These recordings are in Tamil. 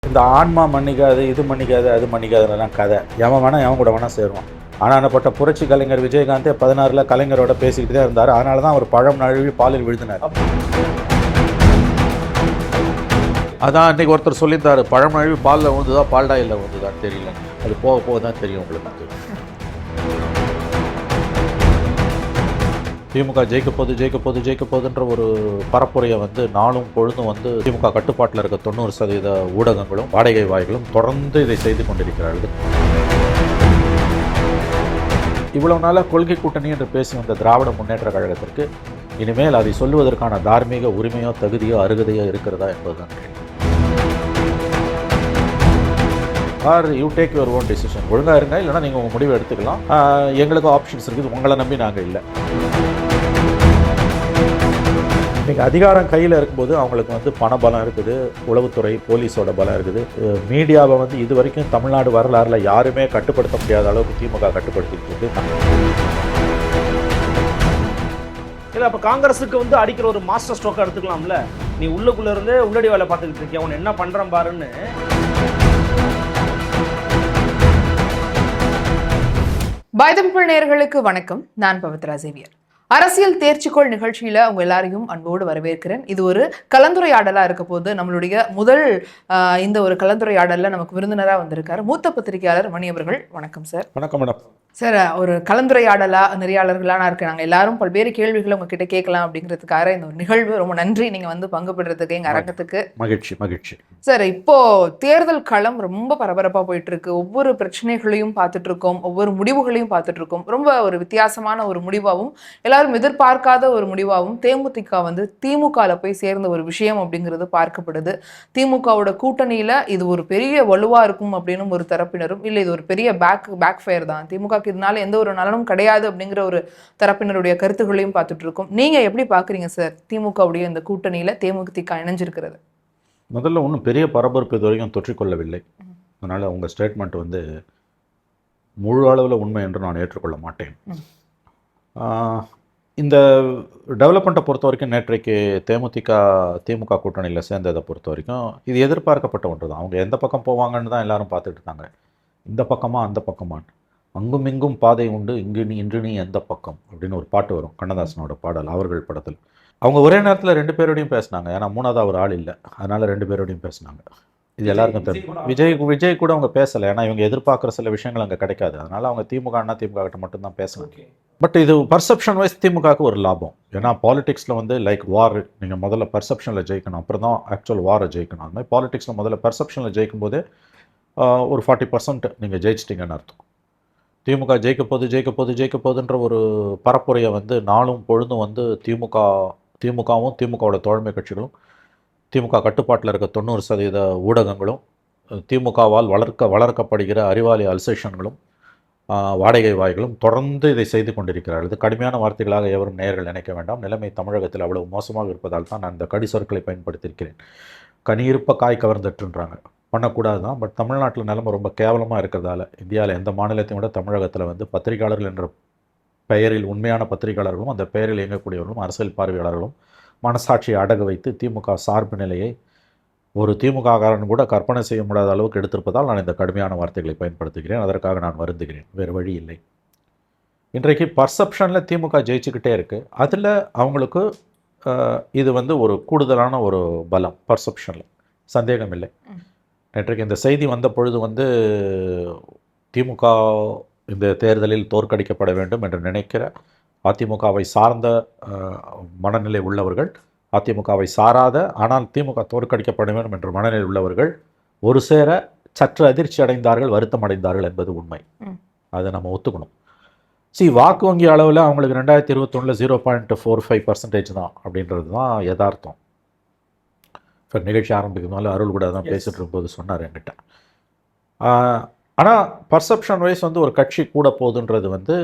இந்த ஆன்மா மன்னிக்காது, இது மன்னிக்காது, அது மன்னிக்காதுலாம் கதை. எவன் வேணால் எவன் கூட வேணால் சேருவான். ஆனானப்பட்ட புரட்சி கலைஞர் விஜயகாந்தே 16 கலைஞரோட பேசிக்கிட்டு தான் இருந்தார். அதனால தான் அவர் பழம் நழுவி பாலில் விழுந்தினார். அதான் அன்றைக்கி ஒருத்தர் சொல்லியிருந்தார், பழம் நழுவி பாலில் விழுந்துதா பால்டாயில் விழுந்துதான்னு தெரியல. அது போக போக தான் தெரியும் உங்களுக்கு. திமுக ஜெயிக்க போகுதுன்ற ஒரு பரப்புரையை நாளும் பொழுதும் திமுக கட்டுப்பாட்டில் இருக்க 90% ஊடகங்களும் வாடகை வாய்களும் தொடர்ந்து இதை செய்து கொண்டிருக்கிறார்கள். இவ்வளவு நாளாக கொள்கை கூட்டணி என்று பேசி வந்த திராவிட முன்னேற்ற கழகத்திற்கு இனிமேல் அதை சொல்லுவதற்கான தார்மீக உரிமையோ தகுதியோ அருகதையோ இருக்கிறதா என்பதுதான் கேள்வி. R you take your own decision. ஒழுங்காக இருங்க, இல்லைனா நீங்கள் உங்கள் முடிவை எடுத்துக்கலாம். எங்களுக்கு ஆப்ஷன்ஸ் இருக்குது, உங்களை நம்பி நாங்கள் இல்லை. இன்றைக்கி அதிகாரம் கையில் இருக்கும்போது அவங்களுக்கு பண பலம் இருக்குது, உளவுத்துறை போலீஸோட பலம் இருக்குது. மீடியாவை இது வரைக்கும் தமிழ்நாடு வரலாறுல யாருமே கட்டுப்படுத்த முடியாத அளவுக்கு திமுக கட்டுப்படுத்திட்டு இருக்கு. இல்லை, அப்போ காங்கிரஸுக்கு அடிக்கிற ஒரு மாஸ்டர் ஸ்ட்ரோக்கை எடுத்துக்கலாம்ல. நீ உள்ளுக்குள்ளே இருந்து உள்ளடி வேலை பார்த்துக்கிட்டு இருக்கிய, அவன் என்ன பண்ணுறான் பாருன்னு. பாய்தமிழ் நேயர்களுக்கு வணக்கம். நான் பவித்ரா சேவியர். அரசியல் தேர்ச்சிக்கோள் நிகழ்ச்சியில அவங்க எல்லாரையும் அன்போடு வரவேற்கிறேன். இது ஒரு கலந்துரையாடலா இருக்க போது நம்மளுடைய முதல் இந்த ஒரு கலந்துரையாடல்ல நமக்கு விருந்தினரா வந்திருக்காரு மூத்த பத்திரிகையாளர் மணி அவர்கள். வணக்கம் சார். வணக்கம் மேடம். சார், ஒரு கலந்துரையாடலா நெறியாளர்களான இருக்கு, நாங்கள் எல்லாரும் பல்வேறு கேள்விகளை உங்ககிட்ட கேட்கலாம் அப்படிங்கிறதுக்காக இந்த ஒரு நிகழ்வு. ரொம்ப நன்றி நீங்க பங்கு பெற்றதுக்கு எங்க அரங்கத்துக்கு. மகிழ்ச்சி சார். இப்போ தேர்தல் களம் ரொம்ப பரபரப்பா போயிட்டு இருக்கு. ஒவ்வொரு பிரச்சனைகளையும் பார்த்துட்டு இருக்கோம், ஒவ்வொரு முடிவுகளையும் பார்த்துட்டு இருக்கோம். ரொம்ப ஒரு வித்தியாசமான ஒரு முடிவாகவும் எல்லாரும் எதிர்பார்க்காத ஒரு முடிவாகவும் தேமுதிக திமுகல போய் சேர்ந்த ஒரு விஷயம் அப்படிங்கிறது பார்க்கப்படுது. திமுகவோட கூட்டணியில இது ஒரு பெரிய வலுவா இருக்கும் அப்படின்னு ஒரு தரப்பினரும், இல்லை இது ஒரு பெரிய பேக் ஃபயர் தான், திமுக இதனால எந்த ஒரு நலனும் கிடையாது அப்படிங்கிற ஒரு தரப்பினருடைய கருத்துக்களையும் பார்த்துட்டு இருக்கோம். நீங்க எப்படி பாக்குறீங்க சார் திமுகவுடைய இந்த கூட்டணியில தேமுதிக இணைஞ்சிருக்கிறது? முதல்ல ஒன்றும் பெரிய பரபரப்பு இது வரைக்கும் தொற்றிக்கொள்ளவில்லை. அதனால உங்க ஸ்டேட்மெண்ட் முழு அளவில் உண்மை என்று நான் ஏற்றுக்கொள்ள மாட்டேன். இந்த டெவலப்மெண்ட்டை பொறுத்த வரைக்கும் நேற்றைக்கு திமுக கூட்டணியில் சேர்ந்ததை பொறுத்த வரைக்கும் இது எதிர்பார்க்கப்பட்ட ஒன்று தான். அவங்க எந்த பக்கம் போவாங்கன்னு தான் எல்லாரும் பார்த்துட்டு இருந்தாங்க. இந்த பக்கமா அந்த பக்கமான்னு. அங்கும் இங்கும் பாதை உண்டு, இன்று நீ எந்த பக்கம் அப்படின்னு ஒரு பாட்டு வரும், கண்ணதாசனோட பாடல், அவர்கள் படத்தில். அவங்க ஒரே நேரத்தில் 2 பேரோடையும் பேசினாங்க. ஏன்னா மூணாவது ஒரு ஆள் இல்லை, அதனால 2 பேரோடையும் பேசினாங்க. இது எல்லாருக்கும் தெரியும். விஜய் கூட அவங்க பேசலை, ஏன்னா இவங்க எதிர்பார்க்குற சில விஷயங்கள் அங்கே கிடைக்காது. அதனால அவங்க திமுக கிட்ட மட்டும்தான் பேசணும். பட் இது பர்செப்ஷன் வைஸ் திமுகவுக்கு ஒரு லாபம். ஏன்னா பாலிடிக்ஸில் லைக் வார், நீங்கள் முதல்ல பர்செப்ஷனில் ஜெயிக்கணும், அப்புறம் தான் ஆக்சுவல் வாரை ஜெயிக்கணும். அது மாதிரி பாலிடிக்ஸில் முதல்ல பர்செப்ஷனில் ஜெயிக்கும் போதே ஒரு 40% நீங்கள் ஜெயிச்சிட்டிங்கன்னு அர்த்தம். திமுக ஜெயிக்க போகுதுன்ற ஒரு பரப்புரையை நாளும் பொழுதும் திமுகவும் திமுகவோட தோழமை கட்சிகளும் திமுக கட்டுப்பாட்டில் இருக்க 90% ஊடகங்களும் திமுகவால் வளர்க்கப்படுகிற அறிவாலி அல்சேஷன்களும் வாடகை வாய்களும் தொடர்ந்து இதை செய்து கொண்டிருக்கிறார்கள். இது கடுமையான வார்த்தைகளாக எவரும் நேயர்கள் நினைக்க வேண்டாம். நிலைமை தமிழகத்தில் அவ்வளவு மோசமாக இருப்பதால் தான் நான் இந்த கடி சொற்களை பயன்படுத்தியிருக்கிறேன். கனியிருப்ப காய் கவர்ந்துட்டுன்றாங்க, பண்ணக்கூடாது தான். பட் தமிழ்நாட்டில் நிலைமை ரொம்ப கேவலமாக இருக்கிறதால இந்தியாவில் எந்த மாநிலத்தையும் விட தமிழகத்தில் பத்திரிகையாளர்கள் என்ற பெயரில் உண்மையான பத்திரிகையாளர்களும் அந்த பெயரில் இயங்கக்கூடியவர்களும் அரசியல் பார்வையாளர்களும் மனசாட்சியை அடகு வைத்து திமுக சார்பு நிலையை ஒரு திமுககாரன் கூட கற்பனை செய்ய முடியாத அளவுக்கு எடுத்திருப்பதால் நான் இந்த கடுமையான வார்த்தைகளை பயன்படுத்துகிறேன். அதற்காக நான் வருந்துகிறேன், வேறு வழி இல்லை. இன்றைக்கு பர்செப்ஷனில் திமுக ஜெயிச்சுக்கிட்டே இருக்குது. அதில் அவங்களுக்கு இது ஒரு கூடுதலான ஒரு பலம் பர்செப்ஷனில், சந்தேகம் இல்லை. நேற்றைக்கு இந்த செய்தி வந்த பொழுது திமுக இந்த தேர்தலில் தோற்கடிக்கப்பட வேண்டும் என்று நினைக்கிற அதிமுகவை சார்ந்த மனநிலை உள்ளவர்கள், அதிமுகவை சாராத ஆனால் திமுக தோற்கடிக்கப்பட வேண்டும் என்ற மனநிலை உள்ளவர்கள் ஒரு சேர சற்று அதிர்ச்சி அடைந்தார்கள், வருத்தம் அடைந்தார்கள் என்பது உண்மை. அதை நம்ம ஒத்துக்கணும். வாக்கு வங்கி அளவில் அவங்களுக்கு 2021 0.45% தான் அப்படின்றது தான் யதார்த்தம். இப்போ நிகழ்ச்சி ஆரம்பிக்கிறதுனால அருள் கூட தான் பேசிட்டு இருக்கும்போது சொன்னார் என்கிட்ட. ஆனால் பர்செப்ஷன் வைஸ் ஒரு கட்சி கூட போகுதுன்றது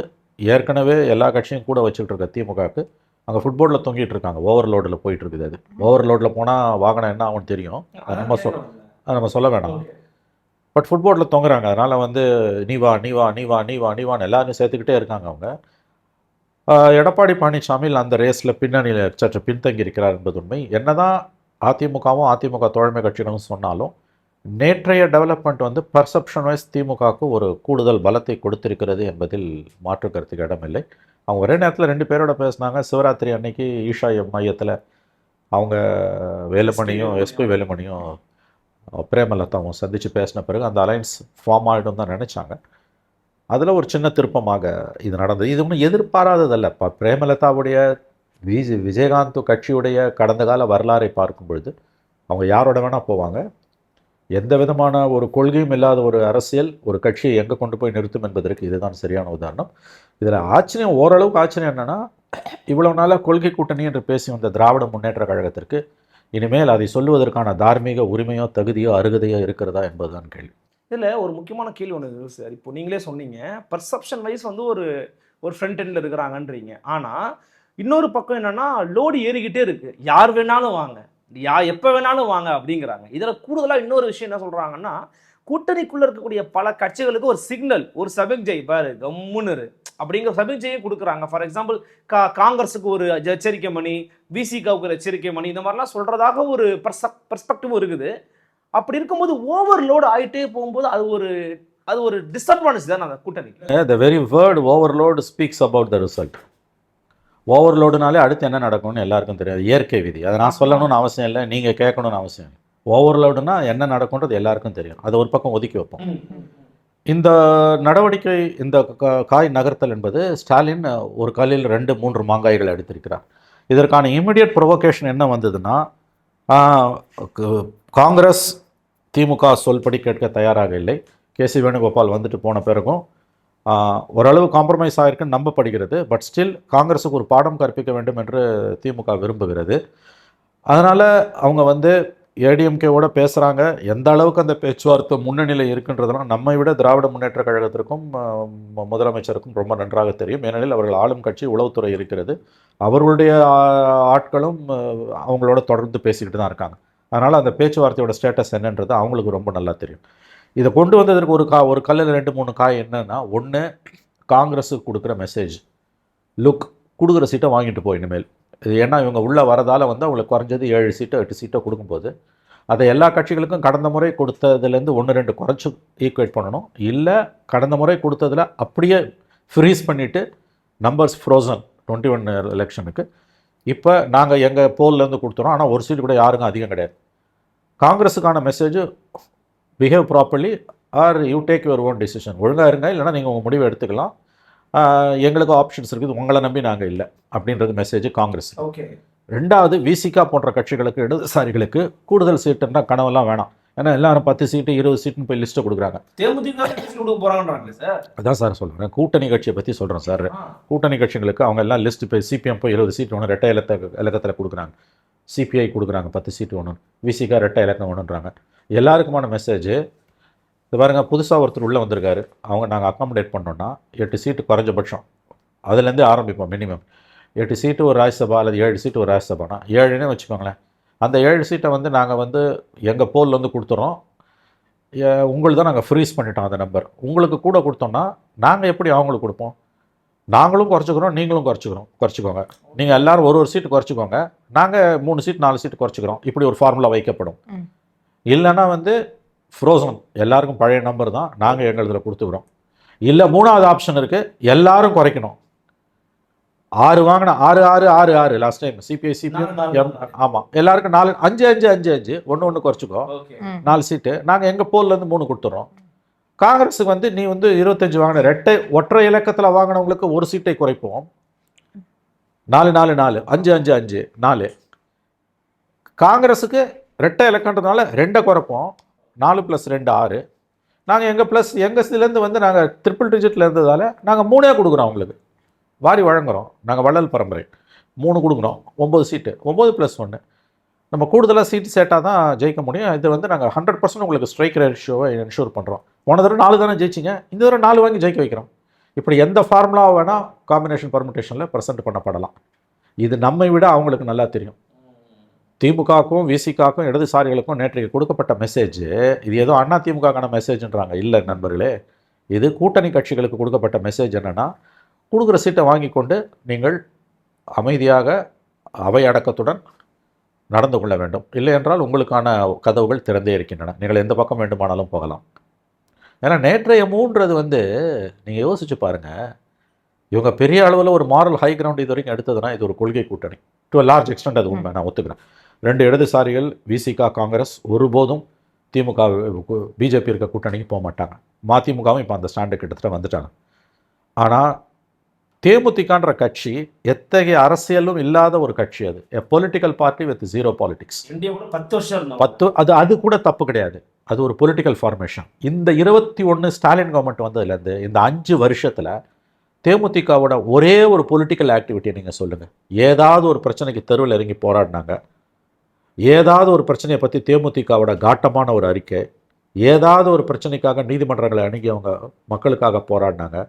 ஏற்கனவே எல்லா கட்சியும் கூட வச்சுக்கிட்டு இருக்க திமுகவுக்கு அங்கே ஃபுட்போர்டில் தொங்கிட்டு இருக்காங்க. ஓவர்லோடில் போயிட்டு இருக்குது. அது ஓவர்லோடில் போனால் வாகனம் என்ன ஆகும்னு தெரியும், அது நம்ம சொல்ல வேணாம். பட் ஃபுட்போர்டில் தொங்குறாங்க. அதனால் நீ வான்னு எல்லாரும் சேர்த்துக்கிட்டே இருக்காங்க. அவங்க எடப்பாடி பழனிசாமி அந்த ரேஸில் பின்னணியில் சற்று பின்தங்கி இருக்கிறார் என்பது உண்மை. என்னதான் அதிமுகவும் அதிமுக தோழமை கட்சிகளும் சொன்னாலும் நேற்றைய டெவலப்மெண்ட் வந்து பர்செப்ஷன் வைஸ் திமுகவுக்கு ஒரு கூடுதல் பலத்தை கொடுத்திருக்கிறது என்பதில் மாற்று கருத்துக்கு இடமில்லை. அவங்க ஒரே நேரத்தில் 2 பேரோட பேசினாங்க. சிவராத்திரி அன்னைக்கு ஈஷா மையத்தில் அவங்க வேலுமணியும் எஸ்பி வேலுமணியும் பிரேமலதாவும் சந்தித்து பேசின பிறகு அந்த அலைன்ஸ் ஃபார்ம் ஆகிடும் தான் நினச்சாங்க. அதில் ஒரு சின்ன திருப்பமாக இது நடந்தது. இது ஒன்றும் எதிர்பாராததல்ல. இப்போ பிரேமலதாவுடைய விஜயகாந்த் கட்சியுடைய கடந்த கால வரலாறை பார்க்கும் பொழுது அவங்க யாரோட வேணால் போவாங்க. எந்த விதமான ஒரு கொள்கையும் இல்லாத ஒரு அரசியல் ஒரு கட்சியை எங்கே கொண்டு போய் நிறுத்தும் என்பதற்கு இதுதான் சரியான உதாரணம். இதில் ஆச்சரியம், ஓரளவுக்கு ஆச்சரியம் என்னென்னா, இவ்வளவு நாளாக கொள்கை கூட்டணி என்று பேசி வந்த திராவிட முன்னேற்ற கழகத்திற்கு இனிமேல் அதை சொல்லுவதற்கான தார்மீக உரிமையோ தகுதியோ அருகதையோ இருக்கிறதா என்பதுதான் கேள்வி. இதில் ஒரு முக்கியமான கேள்வி ஒன்று இருக்குது சார். இப்போ நீங்களே சொன்னீங்க பர்செப்ஷன் வைஸ் வந்து ஒரு ஃப்ரண்ட் எண்டில் இருக்கிறாங்கன்றீங்க. ஆனால் இன்னொரு பக்கம் என்னென்னா லோடு ஏறிக்கிட்டே இருக்குது. யார் வேணாலும் வாங்க, எப்போ வேணாலும் வாங்க அப்படிங்கிறாங்க. இதில் கூடுதலாக இன்னொரு விஷயம் என்ன சொல்கிறாங்கன்னா, கூட்டணிக்குள்ளே இருக்கக்கூடிய பல கட்சிகளுக்கு ஒரு சிக்னல், ஒரு சமிக்ஜை, பாரு கம்முன்னு அப்படிங்கிற சமிக்ஜையும் கொடுக்குறாங்க. ஃபார் எக்ஸாம்பிள் காங்கிரஸுக்கு ஒரு எச்சரிக்கை மணி, விசிகாவுக்கு ஒரு எச்சரிக்கை மணி, இந்த மாதிரிலாம் சொல்கிறதாக ஒரு பெர்ஸ்பெக்டிவும் இருக்குது. அப்படி இருக்கும்போது ஓவர்லோடு ஆகிட்டே போகும்போது அது ஒரு டிஸ்அட்வான்டேஜ் தான் அந்த கூட்டணிக்கு. The very word overload speaks about the result. ஓவர்லோடுனாலே அடுத்து என்ன நடக்கும்னு எல்லாருக்கும் தெரியாது. இயற்கை விதி. அதை நான் சொல்லணும்னு அவசியம் இல்லை, நீங்கள் கேட்கணும்னு அவசியம் இல்லை. ஓவர்லோடுனா என்ன நடக்கும்ன்றது எல்லாருக்கும் தெரியும். அதை ஒரு பக்கம் ஒதுக்கி வைப்போம். இந்த நடவடிக்கை, இந்த காய் நகர்த்தல் என்பது ஸ்டாலின் ஒரு கல்லில் 2-3 மாங்காய்கள் எடுத்திருக்கிறார். இதற்கான இமிடியட் ப்ரொவோகேஷன் என்ன வந்ததுன்னா, காங்கிரஸ் திமுக சொல்படி கேட்க தயாராக இல்லை. கேசி வேணுகோபால் வந்துட்டு போன பிறகும் ஓரளவு காம்ப்ரமைஸ் ஆகிருக்குன்னு நம்பப்படுகிறது. பட் ஸ்டில் காங்கிரஸுக்கு ஒரு பாடம் கற்பிக்க வேண்டும் என்று திமுக விரும்புகிறது. அதனால் அவங்க வந்து ஏடிஎம்கேவோட பேசுகிறாங்க. எந்த அளவுக்கு அந்த பேச்சுவார்த்தை முன்னணியில் இருக்குன்றதெல்லாம் நம்மை விட திராவிட முன்னேற்ற கழகத்திற்கும் முதலமைச்சருக்கும் ரொம்ப நன்றாக தெரியும். ஏனெனில் அவர்கள் ஆளும் கட்சி, உளவுத்துறை இருக்கிறது. அவர்களுடைய ஆட்களும் அவங்களோட தொடர்ந்து பேசிக்கிட்டு தான் இருக்காங்க. அதனால் அந்த பேச்சுவார்த்தையோட ஸ்டேட்டஸ் என்னன்றது அவங்களுக்கு ரொம்ப நல்லா தெரியும். இதை கொண்டு வந்ததற்கு ஒரு கல்லில் 2-3 காய் என்னன்னா, ஒன்று காங்கிரஸுக்கு கொடுக்குற மெசேஜ், லுக் கொடுக்குற சீட்டை வாங்கிட்டு போய் இனிமேல். இது ஏன்னா இவங்க உள்ளே வரதால் வந்து அவங்களுக்கு குறைஞ்சது 7 சீட்டோ 8 சீட்டோ கொடுக்கும்போது அதை எல்லா கட்சிகளுக்கும் கடந்த முறை கொடுத்ததுலேருந்து 1-2 குறைச்சி ஈக்குவேட் பண்ணணும். இல்லை கடந்த முறை கொடுத்ததில் அப்படியே ஃப்ரீஸ் பண்ணிவிட்டு நம்பர்ஸ் ஃப்ரோசன் 21 எலெக்ஷனுக்கு இப்போ நாங்கள் எங்கள் போல்லேருந்து கொடுத்துறோம். ஆனால் ஒரு சீட்டு கூட யாருக்கும் அதிகம் கிடையாது. காங்கிரஸுக்கான message, behave properly or you take your own decision. ஒழுங்காக இருங்க, இல்லைனா நீங்கள் உங்கள் முடிவை எடுத்துக்கலாம். எங்களுக்கு ஆப்ஷன்ஸ் இருக்குது, உங்களை நம்பி நாங்கள் இல்லை அப்படின்றது மெசேஜ் காங்கிரஸ். ஓகே. ரெண்டாவது, விசிகா போன்ற கட்சிகளுக்கு, இடதுசாரிகளுக்கு கூடுதல் சீட்டுன்னா கனவெல்லாம் வேணாம். ஏன்னா எல்லாரும் 10 சீட்டு 20 சீட்டுன்னு போய் லிஸ்ட்டை கொடுக்குறாங்க. அதான் சார் சொல்கிறேன், கூட்டணி கட்சியை பற்றி சொல்கிறேன் சார். கூட்டணி கட்சிகளுக்கு அவங்க எல்லாம் லிஸ்ட்டு போய் சிபிஎம் போய் 70 சீட்டு ஒன்று ரெட்டை இலக்கத்தில் கொடுக்குறாங்க. சிபிஐ கொடுக்குறாங்க 10 சீட்டு ஒன்று, விசிகா ரெட்டை இலக்கம் ஒன்றுன்றாங்க. எல்லாருக்குமான மெசேஜ் இது பாருங்க. புதுசாக ஒருத்தர் உள்ளே வந்திருக்காரு, அவங்க நாங்கள் அக்காமடேட் பண்ணோன்னா 8 சீட்டு குறைஞ்சபட்சம், அதுலேருந்தே ஆரம்பிப்போம். மினிமம் 8 சீட்டு ஒரு ராஜ்யசபா அல்லது 7 சீட்டு ஒரு ராஜ்யசபானா 7னே வச்சுக்கோங்களேன். அந்த 7 சீட்டை வந்து நாங்கள் வந்து எங்கள் போலில் வந்து கொடுத்துறோம். உங்களுக்கு தான் நாங்கள் ஃப்ரீஸ் பண்ணிட்டோம் அந்த நம்பர். உங்களுக்கு கூட கொடுத்தோம்னா நாங்கள் எப்படி அவங்களுக்கு கொடுப்போம்? நாங்களும் குறைச்சிக்கிறோம், நீங்களும் குறைச்சிக்கோங்க. நீங்கள் எல்லோரும் ஒரு சீட்டு குறைச்சிக்கோங்க, நாங்கள் 3 சீட் 4 சீட்டு குறைச்சிக்கிறோம். இப்படி ஒரு ஃபார்முலா வைக்கப்படும். இல்லைன்னா வந்து ஃப்ரோசன், எல்லாருக்கும் பழைய நம்பர் தான், நாங்கள் எங்கள் கொடுத்துக்கிறோம். இல்லை 3வது ஆப்ஷன் இருக்குது, எல்லாரும் குறைக்கணும். 6 வாங்கினா 6 லாஸ்ட் டைம் சிபிஐ சிபிஎம். ஆமாம், எல்லாருக்கும் 4 5 5 5 5 1 குறைச்சிக்கோ, 4 சீட்டு. நாங்கள் எங்கள் போல்லேருந்து 3 கொடுத்துறோம். காங்கிரஸுக்கு வந்து நீ வந்து 25 வாங்கின ஒற்றை இலக்கத்தில் வாங்கினவங்களுக்கு 1 சீட்டை குறைப்போம். 4 4 4 5 5 5 4. காங்கிரஸுக்கு ரெட்டை இலக்கன்றதுனால 2 குறைப்போம். 4 + 2 6. நாங்கள் எங்கள் இதுலேருந்து வந்து நாங்கள் ட்ரிபிள் டிஜிட்டில் இருந்ததால் நாங்கள் 3 கொடுக்குறோம். அவங்களுக்கு வாரி வழங்குகிறோம். நாங்கள் வள்ளல் பரம்பரை 3 கொடுக்குறோம். 9 சீட்டு, 9 + 1. நம்ம கூடுதலாக சீட்டு சேட்டாக தான் ஜெயிக்க முடியும். இது வந்து நாங்கள் 100% உங்களுக்கு ஸ்ட்ரைக் ரேஷியோவை என்ஷூர் பண்ணுறோம். போன தடவை 4 தானே ஜெயிச்சிங்க, இந்த தடவை 4 வாங்கி ஜெயிக்க வைக்கிறோம். இப்படி எந்த ஃபார்முலாவை வேணால் காம்பினேஷன் பர்முடேஷனில் ப்ரெசென்ட் பண்ணப்படலாம். இது நம்மை விட அவங்களுக்கு நல்லா தெரியும். திமுகவுக்கும் விசிகாவுக்கும் இடதுசாரிகளுக்கும் நேற்றைக்கு கொடுக்கப்பட்ட மெசேஜ், இது ஏதோ அண்ணா திமுகக்கான மெசேஜ்ன்றாங்க. இல்லை நண்பர்களே, இது கூட்டணி கட்சிகளுக்கு கொடுக்கப்பட்ட மெசேஜ். என்னென்னா, கொடுக்குற சீட்டை வாங்கி கொண்டு நீங்கள் அமைதியாக அவை அடக்கத்துடன் நடந்து கொள்ள வேண்டும். இல்லை என்றால் உங்களுக்கான கதவுகள் திறந்தே இருக்கின்றன. நீங்கள் எந்த பக்கம் வேண்டுமானாலும் போகலாம். ஏன்னா நேற்றைய மூன்றது வந்து நீங்கள் யோசிச்சு பாருங்க, இவங்க பெரிய அளவில் ஒரு மாரல் ஹை கிரவுண்ட் இது வரைக்கும் எடுத்ததுன்னா இது ஒரு கொள்கை கூட்டணி. டு அ லார்ஜ் எக்ஸ்டென்ட் அது உண்மை, நான் ஒத்துக்கிறேன். 2 இடதுசாரிகள் விசிகா காங்கிரஸ் ஒருபோதும் திமுக பிஜேபி இருக்க கூட்டணிக்கு போக மாட்டாங்க. மதிமுகவும் இப்போ அந்த ஸ்டாண்டு கிட்டத்தட்ட வந்துட்டாங்க. ஆனால் தேமுதிகன்ற கட்சி எத்தகைய அரசியலும் இல்லாத ஒரு கட்சி. அது எ political party with zero politics. India கூட 10 வருஷம் இருந்தோம். அது கூட தப்பு கிடையாது. அது ஒரு பொலிட்டிக்கல் ஃபார்மேஷன். இந்த 21 ஸ்டாலின் கவர்மெண்ட் வந்ததுலேருந்து இந்த 5 வருஷத்தில் தேமுதிகவோட ஒரே ஒரு பொலிட்டிக்கல் ஆக்டிவிட்டியை நீங்கள் சொல்லுங்கள். ஏதாவது ஒரு பிரச்சனைக்கு தெருவில் இறங்கி போராடினாங்க, ஏதாவது ஒரு பிரச்சனையை பற்றி தேமுதிகவோட காட்டமான ஒரு அறிக்கை, ஏதாவது ஒரு பிரச்சனைக்காக நீதிமன்றங்களை அணுகி அவங்க மக்களுக்காக போராடினாங்க.